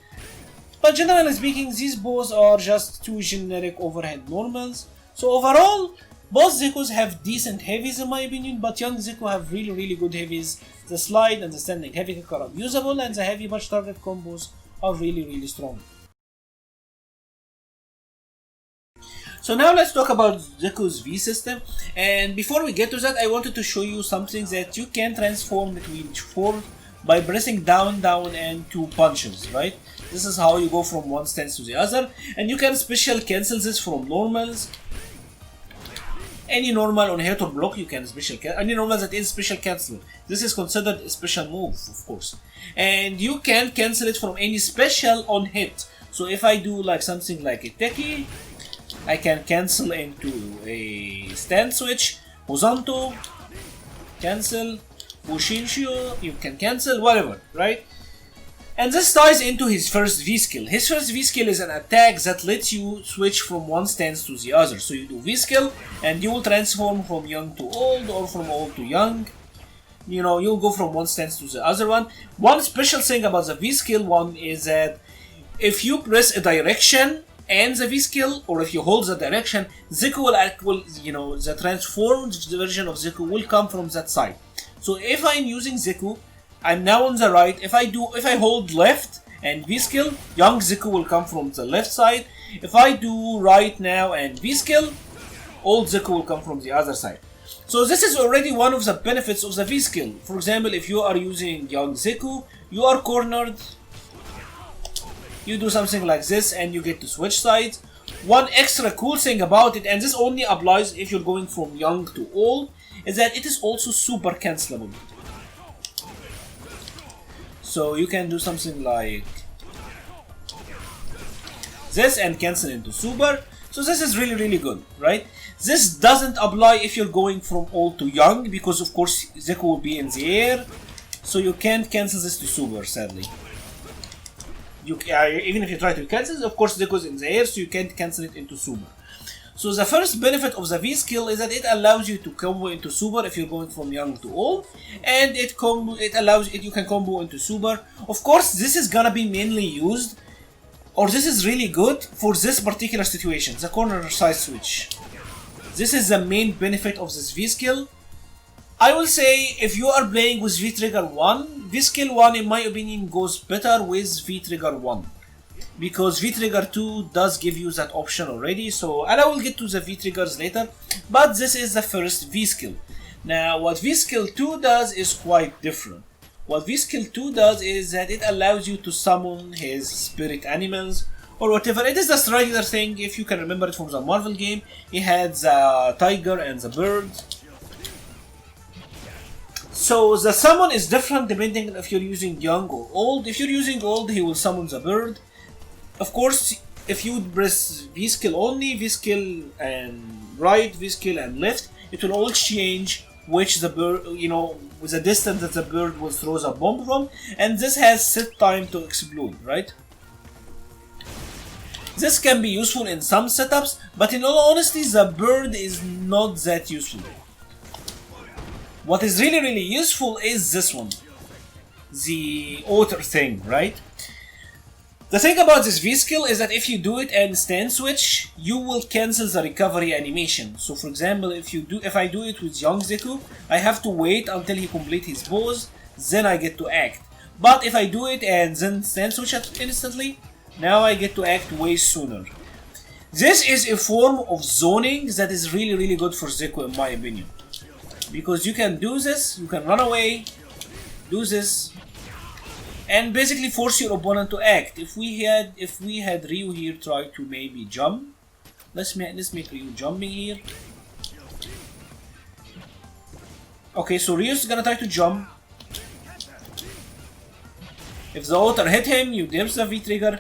But generally speaking, these both are just 2 generic overhead normals. So overall, both Zekus have decent heavies in my opinion, but young Zeku have really good heavies. The slide and the standing heavy kick are abusable, and the heavy punch target combos are really strong. So now let's talk about Zeku's V system, and before we get to that, I wanted to show you something that you can transform between 4 by pressing down and 2 punches, right? This is how you go from one stance to the other, and you can special cancel this from normals. Any normal on hit or block you can special cancel. Any normal that is special cancel. This is considered a special move, of course. And you can cancel it from any special on hit. So if I do like something like a Teki, I can cancel into a stand switch, Hozanto, cancel, Bushinshio, you can cancel, whatever, right? And this ties into his first V skill. His first V skill is an attack that lets you switch from one stance to the other. So you do V skill and you will transform from young to old or from old to young. You know, you'll go from one stance to the other one. One special thing about the V skill one is that if you press a direction and the V skill, or if you hold the direction, Zeku will you know, the transformed version of Zeku will come from that side. So if I'm using Zeku, I'm now on the right. If I hold left and V skill, young Zeku will come from the left side. If I do right now and V skill, old Zeku will come from the other side. So this is already one of the benefits of the V skill. For example, if you are using young Zeku, you are cornered. You do something like this and you get to switch sides. One extra cool thing about it, and this only applies if you're going from young to old, is that it is also super cancelable. So you can do something like this and cancel into super. So this is really good, right? This doesn't apply if you're going from old to young, because of course Zeku will be in the air. so you can't cancel this to super, sadly. Even if you try to cancel it, of course Zeku is in the air, so you can't cancel it into super. So the first benefit of the V skill is that it allows you to combo into super if you're going from young to old, and you can combo into super. Of course, this is gonna be mainly used, or this is really good for this particular situation, the corner side switch. This is the main benefit of this V skill. I will say if you are playing with V trigger 1, V skill 1 in my opinion goes better with V trigger 1. Because V trigger 2 does give you that option already, and I will get to the V triggers later, but this is the first V skill. Now what V skill 2 does is quite different. What V skill 2 does is that it allows you to summon his spirit animals or whatever. It is the regular thing, if you can remember it from the Marvel game. He had the tiger and the bird. So the summon is different depending on if you're using young or old. If you're using old, he will summon the bird. Of course, if you press V skill only, V skill and right, V skill and left, it will all change which the bird, with the distance that the bird will throw the bomb from, and this has set time to explode, right? This can be useful in some setups, but in all honesty, the bird is not that useful. What is really useful is this one, the otter thing, right? The thing about this V skill is that if you do it and stand switch, you will cancel the recovery animation. So for example, if I do it with young Zeku, I have to wait until he completes his pose, then I get to act. But if I do it and then stand switch it instantly, now I get to act way sooner. This is a form of zoning that is really good for Zeku in my opinion. Because you can do this, you can run away, do this, and basically force your opponent to act. If we had Ryu here try to maybe jump, let's make Ryu jumping here. Okay, so Ryu's gonna try to jump. If the otter hit him, you dips the V trigger.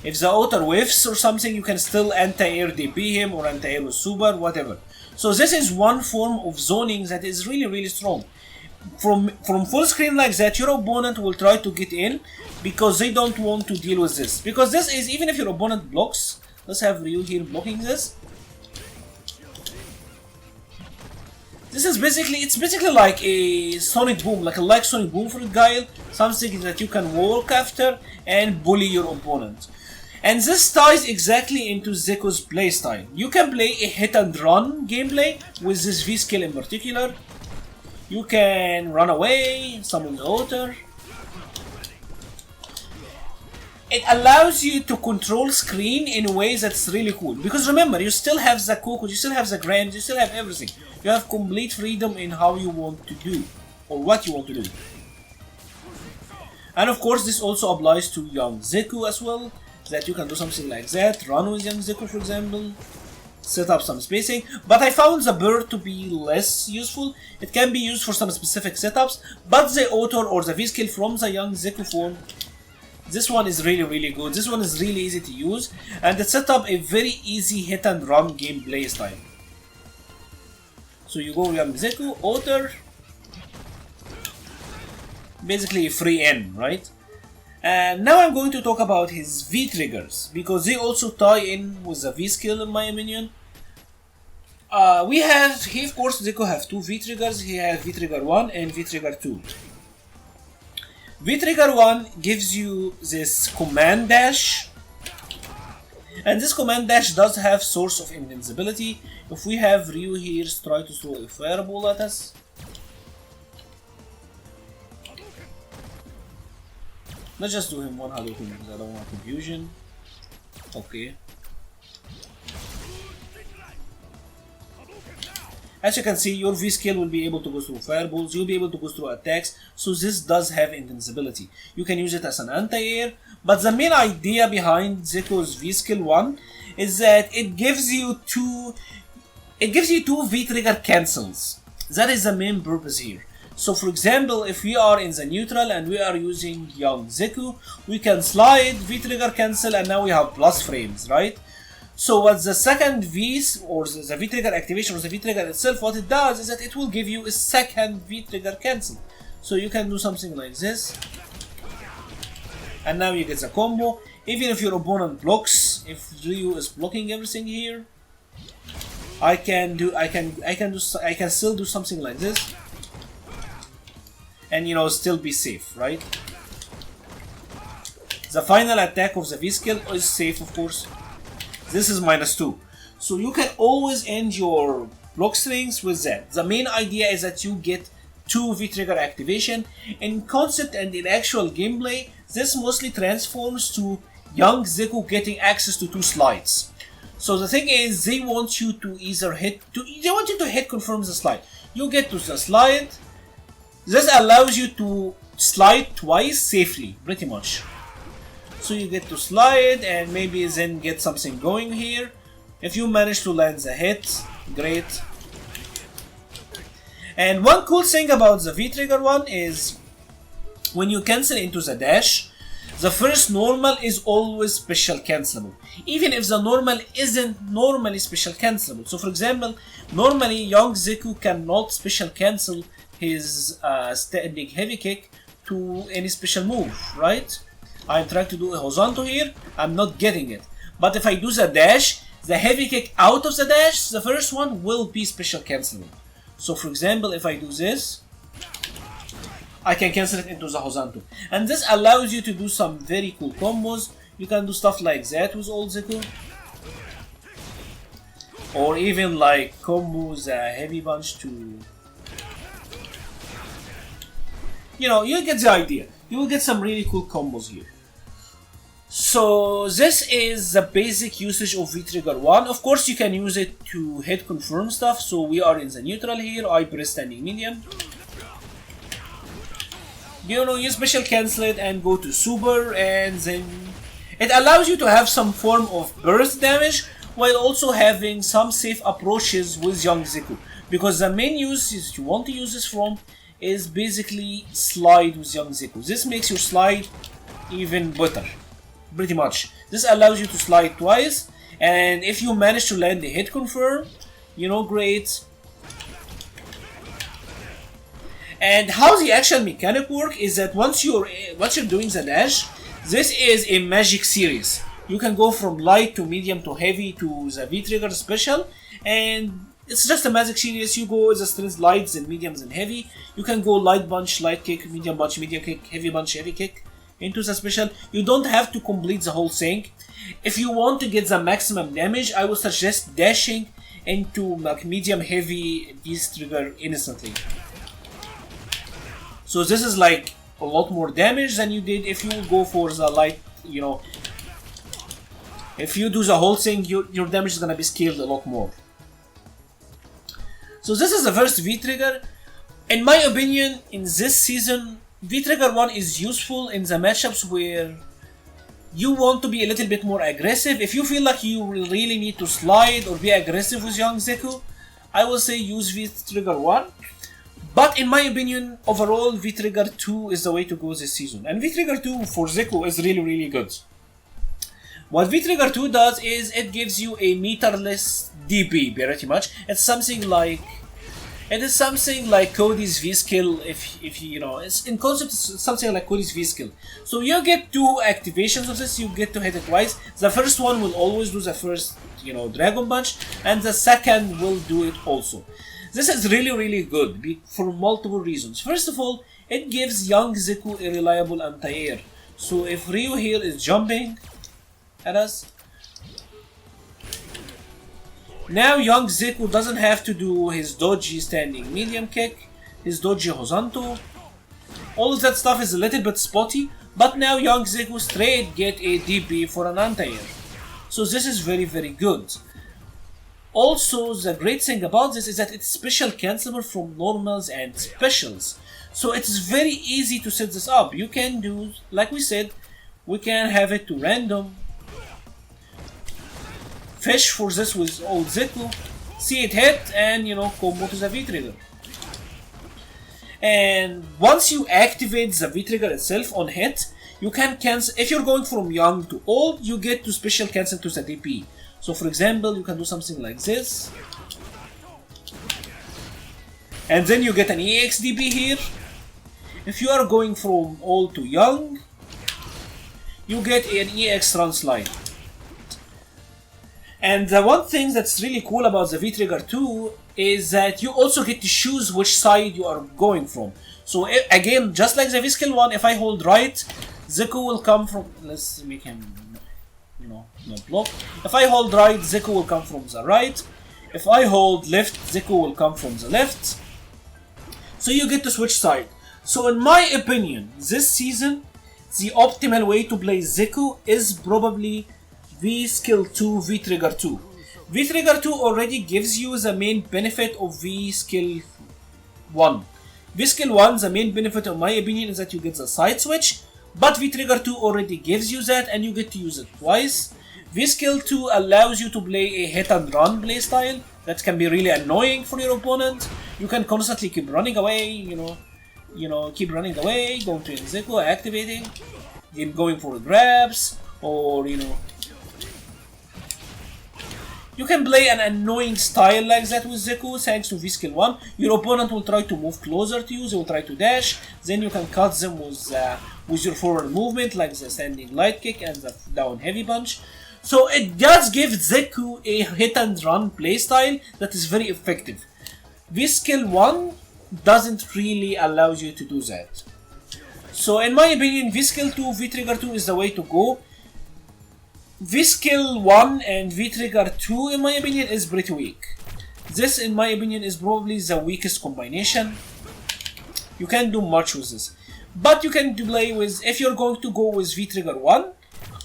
If the otter whiffs or something, you can still anti-air DP him or anti-air with super, whatever. So this is one form of zoning that is really strong. From full screen like that, your opponent will try to get in because they don't want to deal with this. Because this is, even if your opponent blocks, let's have Ryu here blocking this. This is basically like a Sonic Boom, like Sonic Boom for Guile, something that you can walk after and bully your opponent. And this ties exactly into Zeku's playstyle. You can play a hit and run gameplay with this V skill in particular. You can run away, summon the otter. It allows you to control screen in a way that's really cool. Because remember, you still have the Coco, you still have the Grand, you still have everything. You have complete freedom in how you want to do, or what you want to do. And of course, this also applies to young Zeku as well, that you can do something like that, run with young Zeku for example. Set up some spacing, but I found the bird to be less useful. It can be used for some specific setups, but the otter or the V skill from the young Zeku form, this one is really good. This one is really easy to use, and it set up a very easy hit and run gameplay style. So you go young Zeku, otter, basically free in, right? And now I'm going to talk about his V triggers, because they also tie in with the V skill in my opinion. He of course, Zeku have two V triggers. He has V trigger 1 and V trigger 2. V trigger 1 gives you this command dash, and this command dash does have source of invincibility. If we have Ryu here try to throw a fireball at us, let's just do him one Hadouken because I don't want confusion. Okay. As you can see, your V skill will be able to go through fireballs, you'll be able to go through attacks, so this does have invincibility. You can use it as an anti-air, but the main idea behind Zeku's V skill 1 is that it gives you two V trigger cancels. That is the main purpose here. So for example, if we are in the neutral and we are using young Zeku, we can slide, V trigger cancel, and now we have plus frames, right? So what the second V or the V trigger activation or the V trigger itself, what it does is that it will give you a second V trigger cancel. So you can do something like this, and now you get the combo. Even if your opponent blocks, if Ryu is blocking everything here, I can still do something like this, and still be safe, right? The final attack of the V skill is safe, of course. This is -2, so you can always end your block strings with that. The main idea is that you get 2 V trigger activation. In concept and in actual gameplay, this mostly transforms to young Zeku getting access to 2 slides. So the thing is, they want you to hit confirm the slide. You get to the slide. This allows you to slide twice safely, pretty much. So you get to slide and maybe then get something going here. If you manage to land the hit, great. And one cool thing about the V trigger one is when you cancel into the dash, the first normal is always special cancelable, even if the normal isn't normally special cancelable. So for example, normally young Zeku cannot special cancel his standing heavy kick to any special move, right? I'm trying to do a horizontal here, I'm not getting it. But if I do the dash, the heavy kick out of the dash, the first one will be special cancelable. So for example, if I do this, I can cancel it into the horizontal. And this allows you to do some very cool combos. You can do stuff like that with old Zeku. Or even like combos heavy bunch to... you get the idea. You will get some really cool combos here. So this is the basic usage of V-Trigger 1. Of course you can use it to hit confirm stuff. So we are in the neutral here. I press standing medium. You special cancel it and go to super, and then it allows you to have some form of burst damage while also having some safe approaches with young Zeku. Because the main use you want to use this from is basically slide with young Zeku. This makes your slide even better, pretty much. This allows you to slide twice, and if you manage to land the hit confirm, great. And how the actual mechanic work is that once you're doing the dash, this is a magic series. You can go from light to medium to heavy to the V trigger special, and it's just a magic series. You go with the strength lights and mediums and heavy. You can go light bunch, light kick, medium bunch, medium kick, heavy bunch, heavy kick into the special. You don't have to complete the whole thing. If you want to get the maximum damage, I would suggest dashing into like medium heavy V trigger instantly. So this is like a lot more damage than you did if you go for the light, If you do the whole thing, your damage is gonna be scaled a lot more. So this is the first V-Trigger. In my opinion, in this season, V-Trigger 1 is useful in the matchups where you want to be a little bit more aggressive. If you feel like you really need to slide or be aggressive with young Zeku, I will say use V-Trigger 1. But in my opinion, overall, V-Trigger 2 is the way to go this season. And V-Trigger 2 for Zeku is really, really good. What V-Trigger 2 does is it gives you a meterless DP, pretty much. It's something like Cody's V skill. If it's in concept, it's something like Cody's V skill. So you get 2 activations of this. You get to hit it twice. The first one will always do the first, Dragon Punch, and the second will do it also. This is really, really good for multiple reasons. First of all, it gives young Zeku a reliable anti-air. So if Ryu here is jumping at us, now young Zeku doesn't have to do his dodgy standing medium kick, his dodgy horizontal. All of that stuff is a little bit spotty, but now young Zeku straight get a DP for an anti-air. So this is very, very good. Also, the great thing about this is that it's special cancelable from normals and specials. So it's very easy to set this up. You can do, like we said, we can have it to random. Fish for this with old Zeku, see it hit, and combo to the V-Trigger. And once you activate the V-Trigger itself on hit, you can cancel. If you're going from young to old, you get to special cancel to the DP. So for example, you can do something like this. And then you get an EXDB here. If you are going from old to young, you get an EX run slide. And the one thing that's really cool about the V-Trigger 2 is that you also get to choose which side you are going from. So again, just like the V-Skill 1, if I hold right, Zeku will come from, let's make him, not block. If I hold right, Zeku will come from the right. If I hold left, Zeku will come from the left. So you get to switch side. So in my opinion, this season, the optimal way to play Zeku is probably V-Skill 2, V-Trigger 2. V-Trigger 2 already gives you the main benefit of V-Skill 1. V-Skill 1, the main benefit in my opinion is that you get the side switch, but V-Trigger 2 already gives you that and you get to use it twice. V-Skill 2 allows you to play a hit and run playstyle that can be really annoying for your opponent. You can constantly keep running away, keep running away, going to Zeku, activating, then going for grabs, or you can play an annoying style like that with Zeku thanks to V-Skill 1. Your opponent will try to move closer to you, they will try to dash, then you can cut them with your forward movement like the standing light kick and the down heavy punch. So it does give Zeku a hit and run playstyle that is very effective. V-Skill 1 doesn't really allow you to do that. So in my opinion, V-Skill 2, V-Trigger 2 is the way to go. V-Skill 1 and V-Trigger 2 in my opinion is pretty weak. This in my opinion is probably the weakest combination. You can't do much with this. But you can play with, if you're going to go with V-Trigger 1,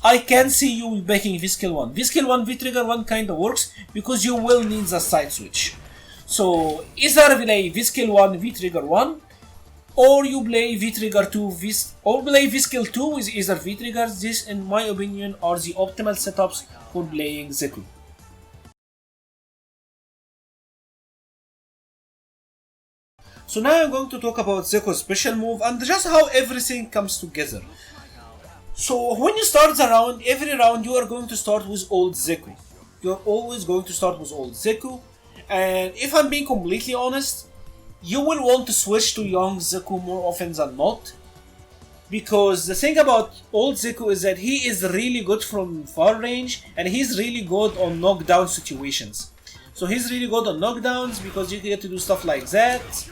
I can see you backing V-Skill 1. V-Skill 1, V-Trigger 1 kinda works because you will need the side switch. So either play V-Skill 1, V-Trigger 1, or you play V-Trigger 2, or play V-Skill 2 with either V-Triggers. This in my opinion are the optimal setups for playing Zeku. So now I'm going to talk about Zeku's special move and just how everything comes together. So when you start the round, every round you are going to start with old Zeku. You're always going to start with old Zeku. And if I'm being completely honest, you will want to switch to young Zeku more often than not. Because the thing about old Zeku is that he is really good from far range and he's really good on knockdown situations. So he's really good on knockdowns because you get to do stuff like that.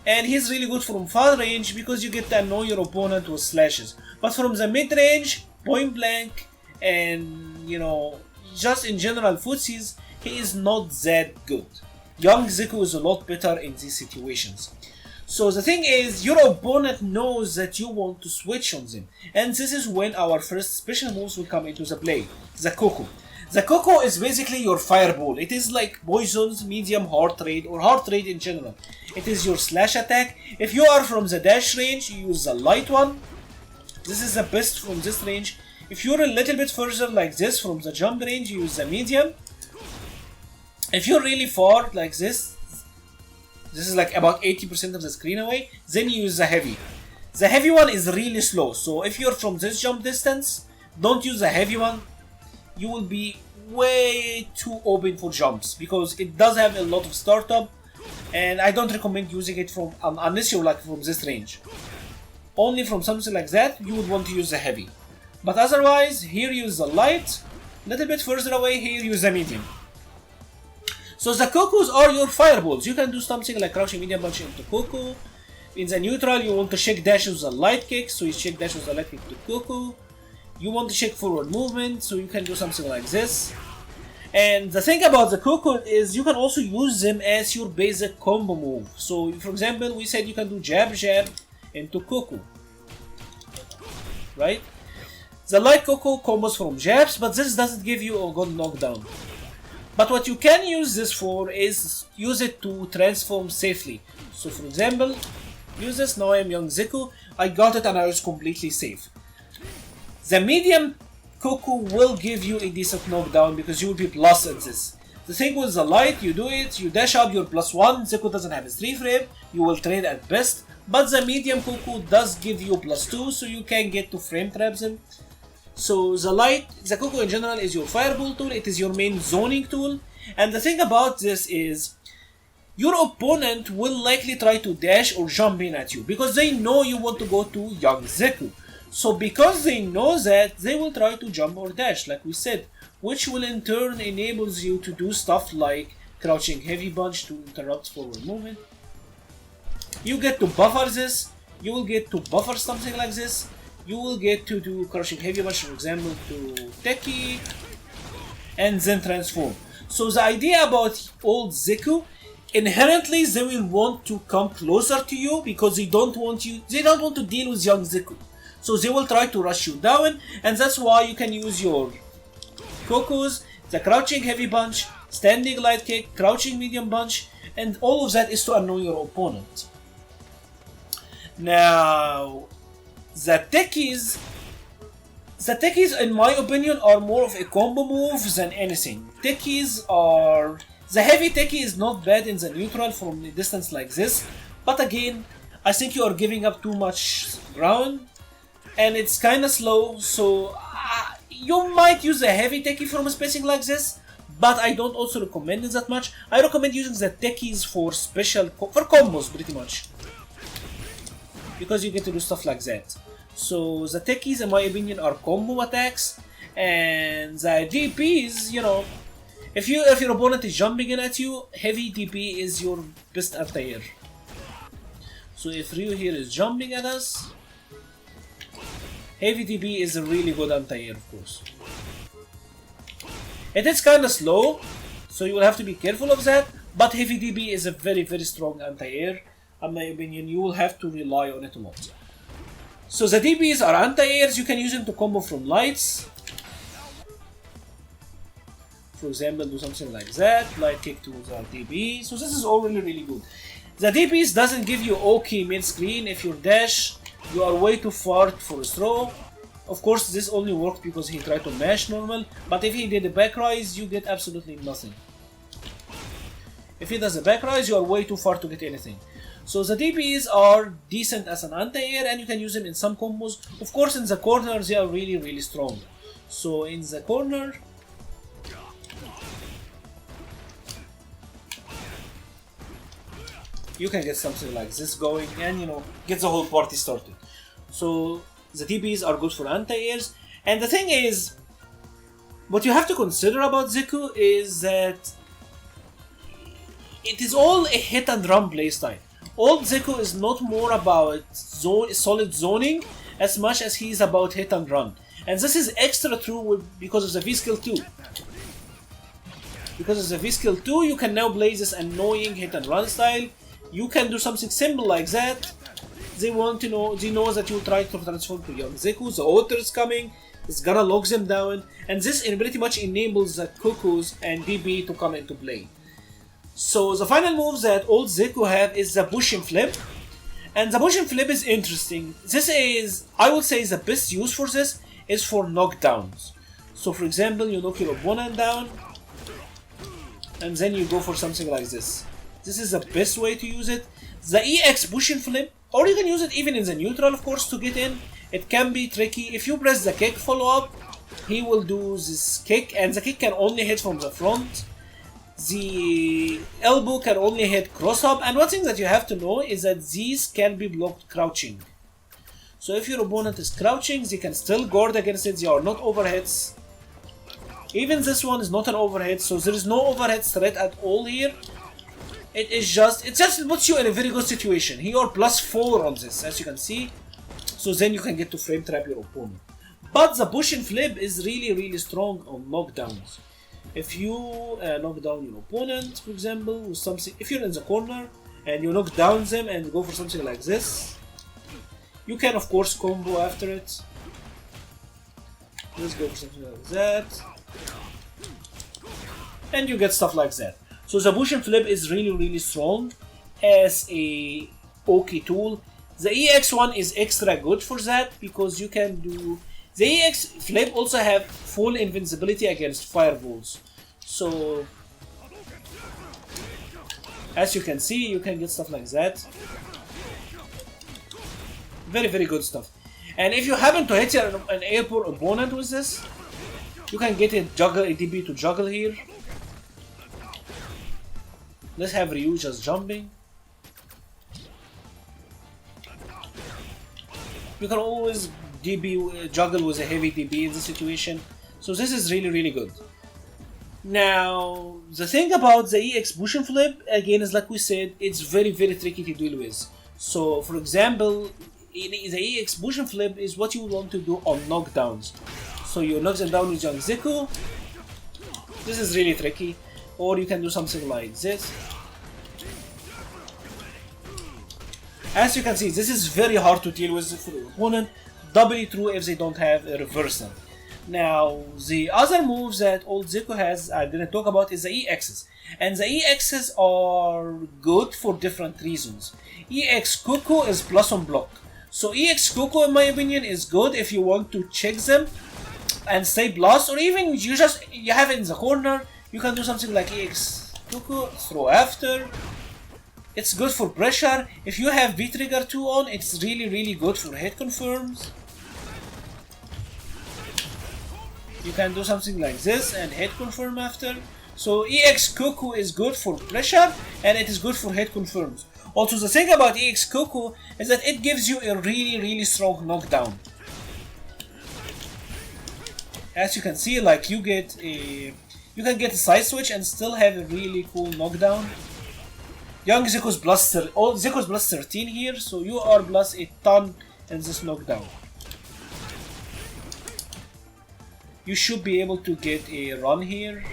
And he's really good from far range because you get to annoy your opponent with slashes. But from the mid range, point blank, and just in general footsies, he is not that good. Young Zeku is a lot better in these situations. So the thing is, your opponent knows that you want to switch on them. And this is when our first special moves will come into the play. The Coco. The Coco is basically your fireball. It is like poisons, medium, heart rate, or heart rate in general. It is your slash attack. If you are from the dash range, you use the light one. This is the best from this range. If you're a little bit further like this from the jump range, you use the medium. If you're really far like this is like about 80% of the screen away, then you use the heavy. The heavy one is really slow, so if you're from this jump distance, don't use the heavy one. You will be way too open for jumps because it does have a lot of startup, and I don't recommend using it from unless you're like from this range. Only from something like that you would want to use the heavy. But otherwise, here use the light, little bit further away, here use the medium. So the Cocos are your fireballs. You can do something like crouching medium punch into Coco. In the neutral, you want to shake dash with the light kick, so you shake dash with the light kick to Coco. You want to shake forward movement, so you can do something like this. And the thing about the Coco is you can also use them as your basic combo move. So for example, we said you can do jab jab into Coco, right? The light Coco combos from jabs, but this doesn't give you a good knockdown. But what you can use this for is use it to transform safely. So for example, use this, now I am young Zeku, I got it and I was completely safe. The medium Coco will give you a decent knockdown because you will be plus at this. The thing with the light, you do it, you dash up your +1, Zeku doesn't have his 3 frame, you will trade at best. But the medium Coco does give you +2, so you can get to frame traps him. So the Coco in general is your fireball tool, it is your main zoning tool, and the thing about this is your opponent will likely try to dash or jump in at you because they know you want to go to young Zeku. So because they know that, they will try to jump or dash like we said, which will in turn enables you to do stuff like crouching heavy punch to interrupt forward movement. You get to buffer this, you will get to buffer something like this, you will get to do crouching heavy punch for example to Teki, and then transform. So the idea about old Zeku, inherently they will want to come closer to you because they don't want to deal with young Zeku. So they will try to rush you down, and that's why you can use your Cocos, the crouching heavy punch, standing light kick, crouching medium punch, and all of that is to annoy your opponent. Now, the techies in my opinion are more of a combo move than anything. The heavy techie is not bad in the neutral from a distance like this, but again, I think you are giving up too much ground, and it's kinda slow, so you might use a heavy techie from a spacing like this, but I don't also recommend it that much. I recommend using the techies for for combos pretty much, because you get to do stuff like that. So the techies in my opinion are combo attacks, and the DPs, you know, if your opponent is jumping in at you, heavy DP is your best anti-air. So if Ryu here is jumping at us, heavy DP is a really good anti-air, of course. It is kinda slow, so you will have to be careful of that, but heavy DP is a very very strong anti-air. In my opinion, you will have to rely on it a lot. So the DPs are anti-airs, you can use them to combo from lights. For example, do something like that, light kick to the DP, so this is all really good. The DPs doesn't give you OK mid screen if you dash, you are way too far for a throw. Of course this only worked because he tried to mash normal, but if he did a back rise, you get absolutely nothing. If he does a back rise, you are way too far to get anything. So the DPs are decent as an anti-air, and you can use them in some combos. Of course in the corner they are really strong. So in the corner, you can get something like this going and, you know, get the whole party started. So the DPs are good for anti-airs, and the thing is, what you have to consider about Zeku is that it is all a hit and run playstyle. Old Zeku is not more about solid zoning as much as he is about hit and run. And this is extra true because of the V-Skill 2. Because of the V-Skill 2, you can now play this annoying hit and run style. You can do something simple like that. They know that you try to transform to young Zeku, the Otter is coming, it's gonna lock them down, and this pretty much enables the Cocos and DB to come into play. So the final move that old Zeku have is the push and flip, and the push and flip is interesting. This is, I would say, the best use for this is for knockdowns. So for example, you knock your opponent down, and then you go for something like this. This is the best way to use it. The EX push and flip, or you can use it even in the neutral, of course, to get in. It can be tricky. If you press the kick follow up, he will do this kick, and the kick can only hit from the front. The elbow can only hit cross up, and one thing that you have to know is that these can be blocked crouching. So if your opponent is crouching, they can still guard against it. They are not overheads. Even this one is not an overhead, so there is no overhead threat at all here. It just puts you in a very good situation. Here are +4 on this, as you can see. So then you can get to frame trap your opponent. But the push and flip is really strong on knockdowns. If you knock down your opponent, for example, with something, if you're in the corner and you knock down them and go for something like this, you can of course combo after it. Let's go for something like that, and you get stuff like that. So the push and flip is really strong as a OK tool. The EX one is extra good for that because you can do. The EX flip also have full invincibility against fireballs. So as you can see, you can get stuff like that. Very good stuff. And if you happen to hit an airport opponent with this, you can get a DB to juggle here. Let's have Ryu just jumping. You can always juggle with a heavy DB in this situation. So this is really good. Now, the thing about the EX push and flip, again, is like we said, it's very tricky to deal with. So, for example, the EX push and flip is what you want to do on knockdowns. So you knock them down with young Zeku. This is really tricky. Or you can do something like this. As you can see, this is very hard to deal with for the opponent. Doubly true if they don't have a reversal. Now, the other moves that old Zeku has, I didn't talk about, is the EXs. And the EXs are good for different reasons. EX Cuckoo is plus on block. So EX Cuckoo, in my opinion, is good if you want to check them and stay plus, or even you have it in the corner, you can do something like EX Cuckoo, throw after. It's good for pressure. If you have B-Trigger 2 on, it's really good for hit confirms. You can do something like this and hit confirm after. So EX Cuckoo is good for pressure and it is good for hit confirms. Also, the thing about EX Cuckoo is that it gives you a really strong knockdown. As you can see, like you can get a side switch and still have a really cool knockdown. Young Zeku's Zeku's plus 13 here, so you are plus a ton in this knockdown. You should be able to get a run here.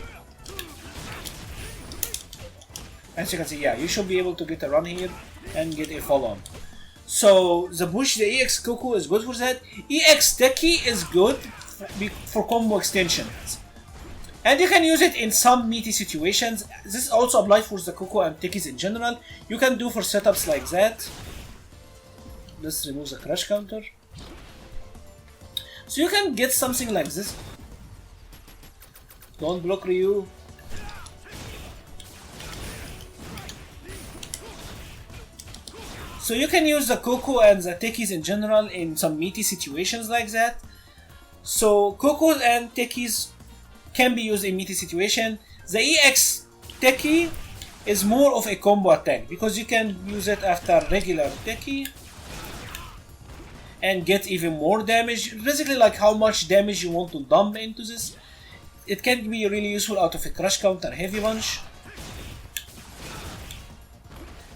As you can see, yeah, you should be able to get a run here and get a fall on. So the EX Cuckoo is good for that. EX Techie is good for combo extensions. And you can use it in some meaty situations. This also applies for the Cuckoo and Techies in general. You can do for setups like that. Let's remove the crash counter. So you can get something like this. Don't block Ryu. So you can use the Cuckoo and the Techies in general in some meaty situations like that. So Cuckoo and Techies can be used in meaty situation. The EX Techie is more of a combo attack because you can use it after regular Techie and get even more damage. Basically, like how much damage you want to dump into this. It can be really useful out of a crash counter heavy bunch.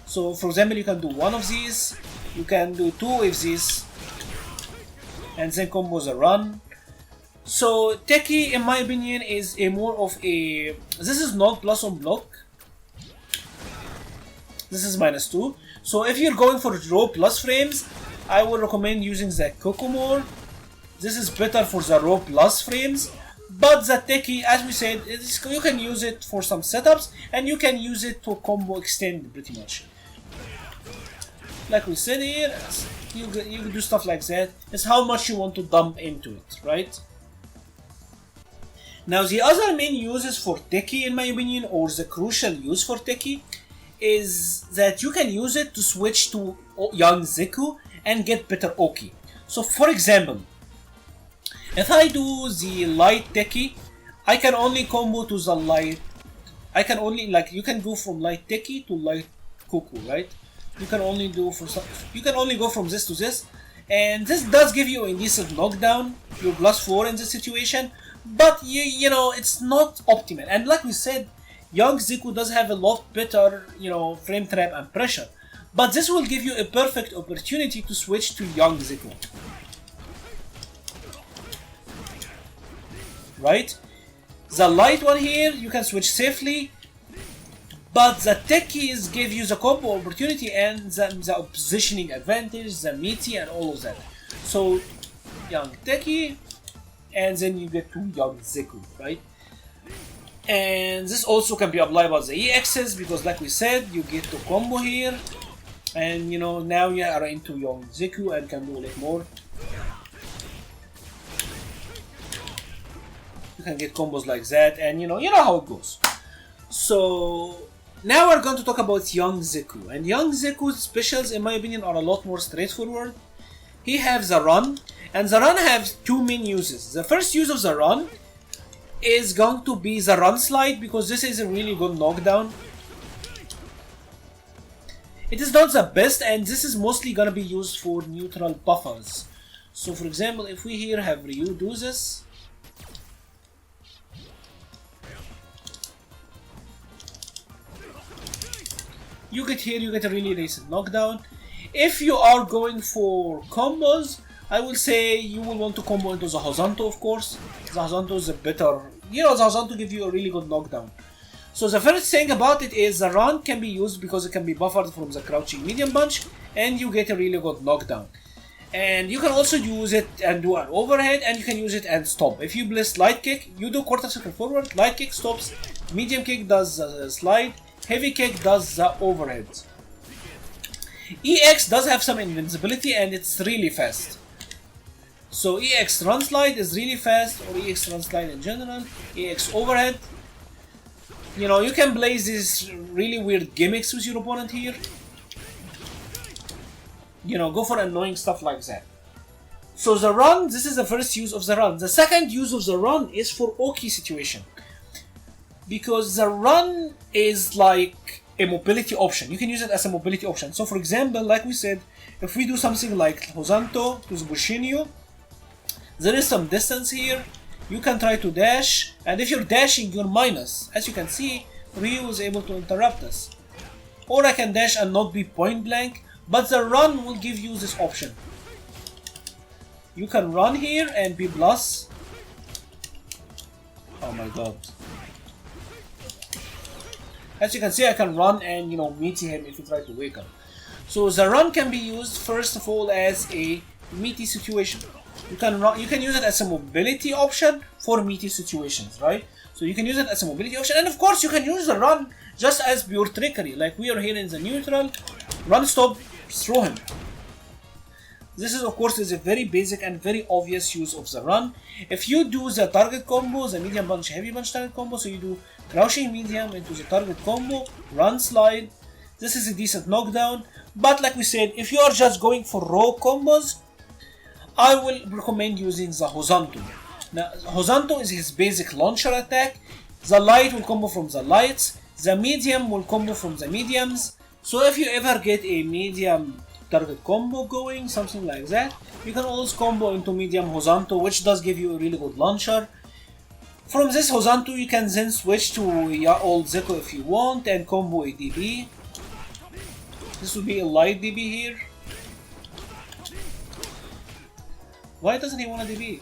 So for example, you can do one of these, you can do two of these, and then combos a run. So Techie, in my opinion, is a more of a... This is not plus on block. This is -2. So if you're going for raw plus frames, I would recommend using the Cuckoo more. This is better for the raw plus frames. But the Techie, as we said, you can use it for some setups and you can use it to combo extend pretty much. Like we said here, you can do stuff like that. It's how much you want to dump into it, right? Now the other main uses for Techie, in my opinion, or the crucial use for Techie, is that you can use it to switch to young Zeku and get better Oki. So for example, if I do the light Techie, I can only combo to the light. I can only, like, you can go from light Techie to light Cuckoo, right? You can only do for some, you can only go from this to this, and this does give you a decent knockdown. You're +4 in this situation, but you know it's not optimal. And like we said, young Zeku does have a lot better, you know, frame trap and pressure, but this will give you a perfect opportunity to switch to young Zeku. Right? The light one here, you can switch safely, but the Techies give you the combo opportunity and the positioning advantage, the meaty and all of that. So, young Techie, and then you get to young Zeku, right? And this also can be applied by the EXs, because like we said, you get to combo here, and you know, now you are into young Zeku and can do a lot more. Can get combos like that, and you know how it goes. So now we're going to talk about young Zeku, and young Zeku's specials, in my opinion, are a lot more straightforward. he has the run, and the run has two main uses. The first use of the run is going to be the run slide, because this is a really good knockdown. It is not the best, and this is mostly gonna be used for neutral buffers. So for example, if we here have Ryu do this, you get a really decent knockdown. If you are going for combos, I will say you will want to combo into the Hosanto, of course. The Hosanto is a better, the Hosanto gives you a really good knockdown. So the first thing about it is the run can be used because it can be buffered from the crouching medium punch, and you get a really good knockdown. And you can also use it and do an overhead, and you can use it and stop. If you place light kick, you do quarter circle forward, light kick stops, medium kick does the slide, heavy kick does the overhead. EX does have some invincibility and it's really fast. So EX run slide is really fast, or EX run slide in general, EX overhead. You can blaze these really weird gimmicks with your opponent here. Go for annoying stuff like that. So the run, this is the first use of the run. The second use of the run is for Oki situation. Because the run is like a mobility option. You can use it as a mobility option. So for example, like we said, if we do something like Hosanto to Bushinyo, there is some distance here. You can try to dash, and if you're dashing, you're minus. As you can see, Ryu is able to interrupt us. Or I can dash and not be point blank, but the run will give you this option. You can run here and be plus. Oh my god. As you can see, I can run and meet him if you try to wake up. So the run can be used first of all as a meaty situation. You can use it as a mobility option for meaty situations, right? So you can use it as a mobility option, and of course you can use the run just as pure trickery, like we are here in the neutral, run stop, throw him. This is of course a very basic and very obvious use of the run. If you do the target combo, the medium punch, heavy punch target combo, so you do crouching medium into the target combo, run slide, this is a decent knockdown. But like we said, if you are just going for raw combos, I will recommend using the Hosanto. Now, Hosanto is his basic launcher attack. The light will combo from the lights. The medium will combo from the mediums. So if you ever get a medium target combo going, something like that, you can always combo into medium Hosanto, which does give you a really good launcher. From this Hosanto, you can then switch to old Zeku if you want and combo a DB. This will be a light DB here. Why doesn't he want a DB?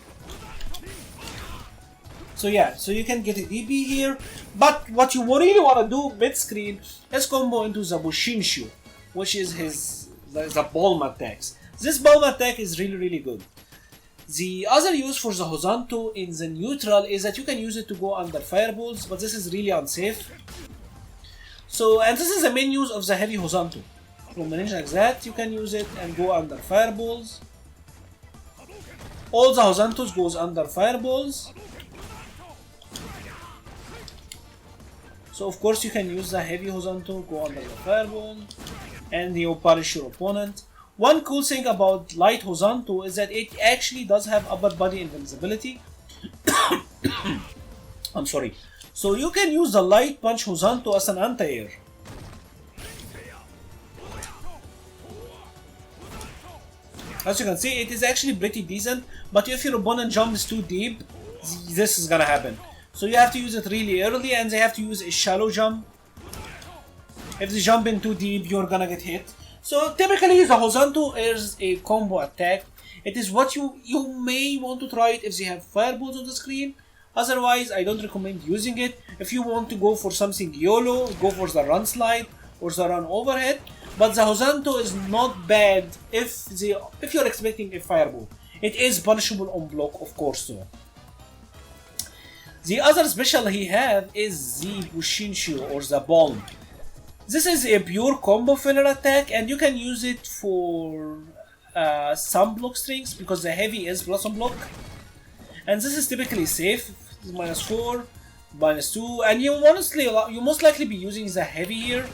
So yeah, so you can get a DB here, but what you really want to do mid-screen is combo into the Bushinshu, which is the palm attacks. This palm attack is really good. The other use for the Hosanto in the neutral is that you can use it to go under fireballs, but this is really unsafe. So, and this is the main use of the heavy Hosanto. From the ninja like that, you can use it and go under fireballs. All the Hosantos goes under fireballs. So of course you can use the heavy Hosanto, go under the fireball, and you punish your opponent. One cool thing about light Hosanto is that it actually does have upper body invincibility. I'm sorry. So you can use the light punch Hosanto as an anti-air. As you can see, it is actually pretty decent, but if your opponent jumps too deep, this is gonna happen. So you have to use it really early, and they have to use a shallow jump. If they jump in too deep, you're gonna get hit. So typically the Hosanto is a combo attack. It is what you may want to try it if they have fireballs on the screen. Otherwise, I don't recommend using it. If you want to go for something YOLO, go for the run slide or the run overhead. But the Hosanto is not bad if you're expecting a fireball. It is punishable on block, of course, though. The other special he have is the Bushinshu or the bomb. This is a pure combo filler attack, and you can use it for some block strings because the heavy is plus on block. And this is typically safe, -4, -2, and you most likely be using the heavy here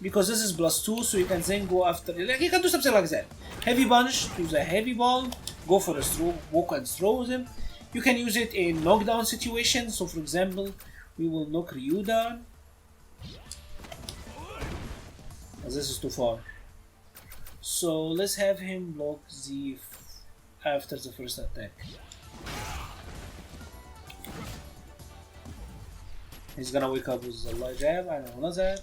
because this is +2, so you can then go after, like you can do something like that. Heavy punch to the heavy ball, go for a throw, walk and throw them. You can use it in knockdown situations, so for example, we will knock Ryu down. This is too far. So let's have him block Z after the first attack. He's gonna wake up with the light jab, I don't know that.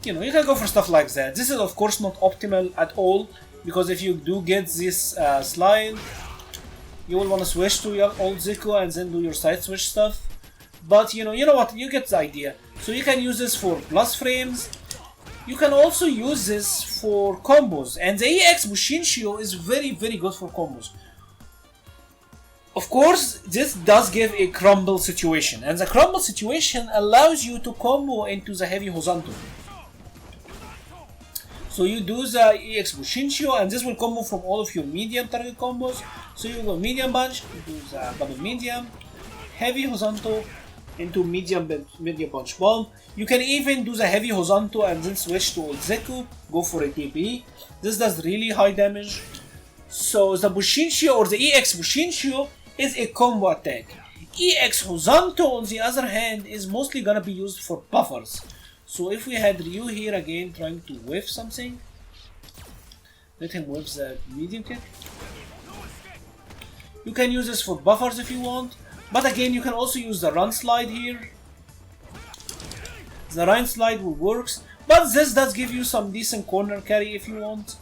You know, you can go for stuff like that. This is of course not optimal at all, because if you do get this slide, you will want to switch to your old Zeku and then do your side switch stuff. But you know what, you get the idea. So you can use this for plus frames. You can also use this for combos, and the EX Bushinshio is very good for combos. Of course, this does give a crumble situation, and the crumble situation allows you to combo into the heavy Hosanto. So you do the EX Bushinshio, and this will combo from all of your medium target combos. So you go medium punch, you do the double medium, heavy Hosanto into medium punch bomb. You can even do the heavy Hosanto and then switch to old Zeku, go for a TP. This does really high damage. So the Bushinshio or the EX Bushinshio is a combo attack. EX Hosanto on the other hand is mostly gonna be used for buffers. So if we had Ryu here again trying to whiff something, let him whiff the medium kick. You can use this for buffers if you want, but again you can also use the run slide here. The run slide will work, but this does give you some decent corner carry if you want.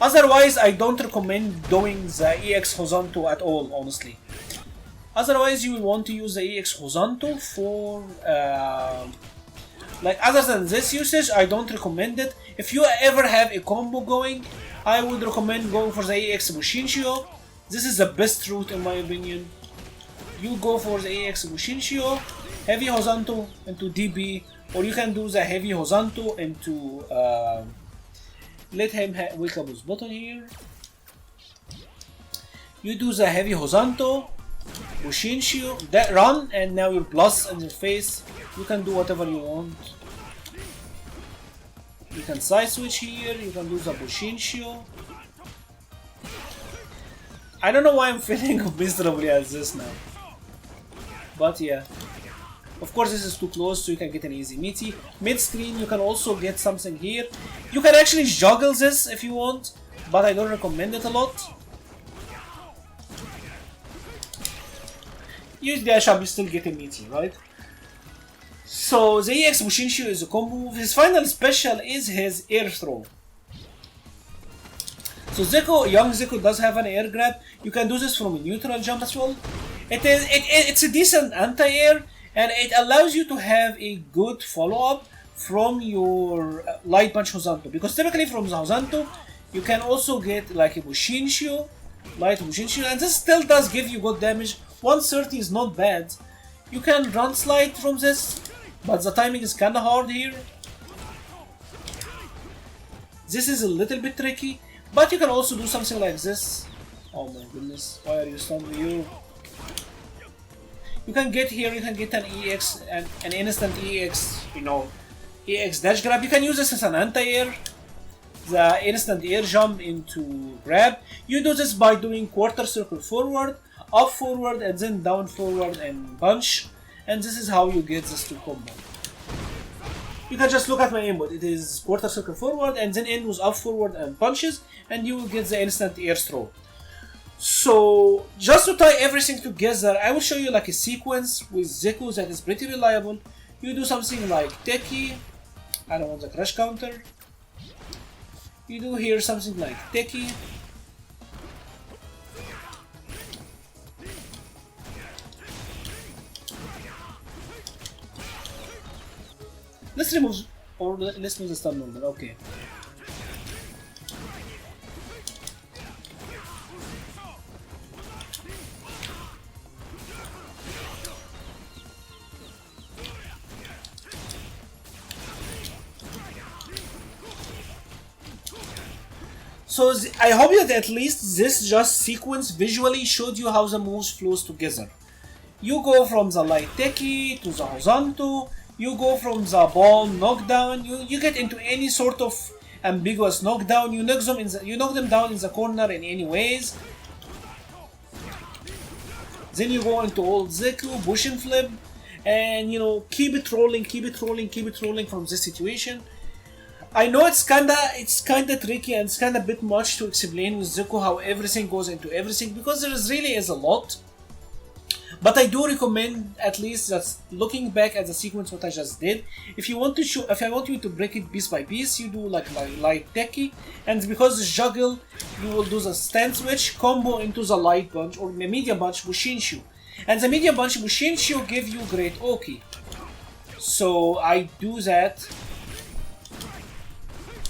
Otherwise, I don't recommend doing the EX Hosanto at all, honestly. Otherwise, you will want to use the EX Hosanto for like other than this usage. I don't recommend it. If you ever have a combo going, I would recommend going for the EX Bushinshio. This is the best route in my opinion. You go for the EX Bushinshio, heavy Hosanto into DB, or you can do the heavy Hosanto into let him wake up his button here. You do the heavy Hosanto, Bushinshio, that run, and now you're plus in your face. You can do whatever you want. You can side switch here, you can do the Bushinshio. I don't know why I'm feeling miserably at this now. But yeah. Of course this is too close, so you can get an easy meaty. Mid screen you can also get something here. You can actually juggle this if you want, but I don't recommend it a lot. Usually I shall be still getting meaty, right? So the EX Bushinshio is a combo move. His final special is his air throw. So Zeku, young Zeku does have an air grab. You can do this from a neutral jump as well. It's a decent anti-air, and it allows you to have a good follow-up from your light punch Hosanto. Because typically from the Hosanto, you can also get like a Bushinshio, light Bushinshio, and this still does give you good damage. 130 is not bad. You can run slide from this, but the timing is kinda hard here. This is a little bit tricky, but you can also do something like this. Oh my goodness, why are you stunned, you? You can get here, you can get an EX, an instant EX, you know, EX dash grab. You can use this as an anti-air, the instant air jump into grab. You do this by doing quarter circle forward, up forward, and then down forward and punch. And this is how you get this to combo. You can just look at my input. It is quarter circle forward, and then end with up forward and punches, and you will get the instant air throw. So just to tie everything together, I will show you like a sequence with Zeku that is pretty reliable. You do something like Teki. I don't want the crash counter. You do here something like Teki. Let's remove, or let's move the stun normal, okay. So I hope that at least this just sequence visually showed you how the moves flows together. You go from the light techie to the horizontal. You go from the ball knockdown. You get into any sort of ambiguous knockdown. You knock them down in the corner in any ways. Then you go into old Zeku, push and flip, and you know, keep it rolling from this situation. I know it's kinda tricky and it's kinda a bit much to explain with Zeku how everything goes into everything, because there really is a lot. But I do recommend, at least just looking back at the sequence what I just did. If I want you to break it piece by piece, you do like light techie, and because it's juggle, you will do the stand switch, combo into the light punch or the medium punch Bushinshu. And the medium punch Bushinshu give you great Oki. So I do that.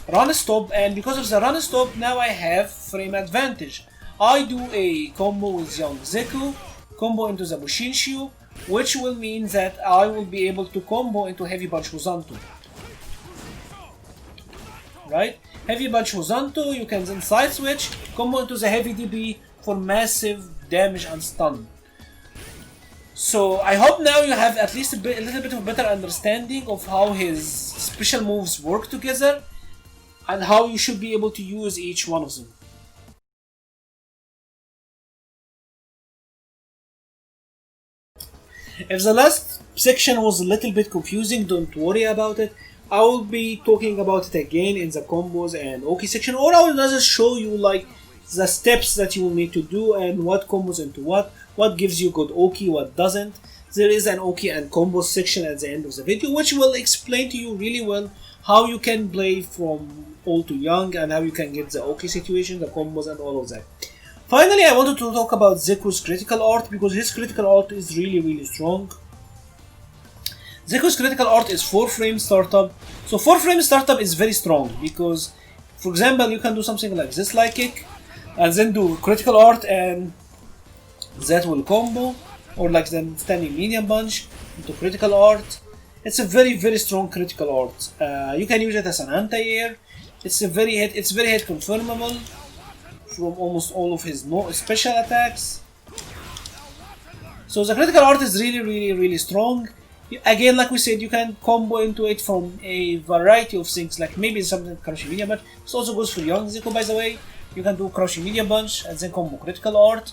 Run stop, and because of the run stop, now I have frame advantage. I do a combo with young Zeku, combo into the Bushinshu, which will mean that I will be able to combo into Heavy Punch Hozanto. Right? Heavy Punch Hozanto, you can then side switch, combo into the Heavy DB for massive damage and stun. So I hope now you have at least a little bit of better understanding of how his special moves work together and how you should be able to use each one of them. If the last section was a little bit confusing, don't worry about it. I will be talking about it again in the combos and Oki section, or I will just show you like the steps that you will need to do and what combos into what gives you good Oki, what doesn't. There is an Oki and combos section at the end of the video, which will explain to you really well how you can play from old to young and how you can get the Oki situation, the combos and all of that. Finally, I wanted to talk about Zeku's critical art, because his critical art is really strong. Zeku's critical art is 4-frame startup. So 4-frame startup is very strong because, for example, you can do something like this light kick and then do critical art and that will combo, or like then standing medium punch into critical art. It's a very strong critical art. You can use it as an anti-air. It's very hit confirmable from almost all of his special attacks. So the critical art is really strong. Again, like we said, you can combo into it from a variety of things, like maybe something crushing medium punch. This also goes for young Zeku, by the way. You can do crushing medium punch and then combo critical art,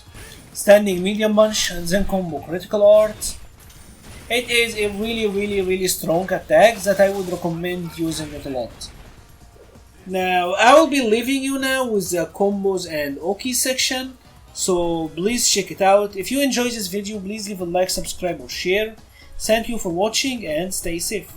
standing medium punch and then combo critical art. It is a really strong attack that I would recommend using it a lot. Now, I will be leaving you now with the combos and Oki section, so please check it out. If you enjoyed this video, please leave a like, subscribe or share. Thank you for watching and stay safe.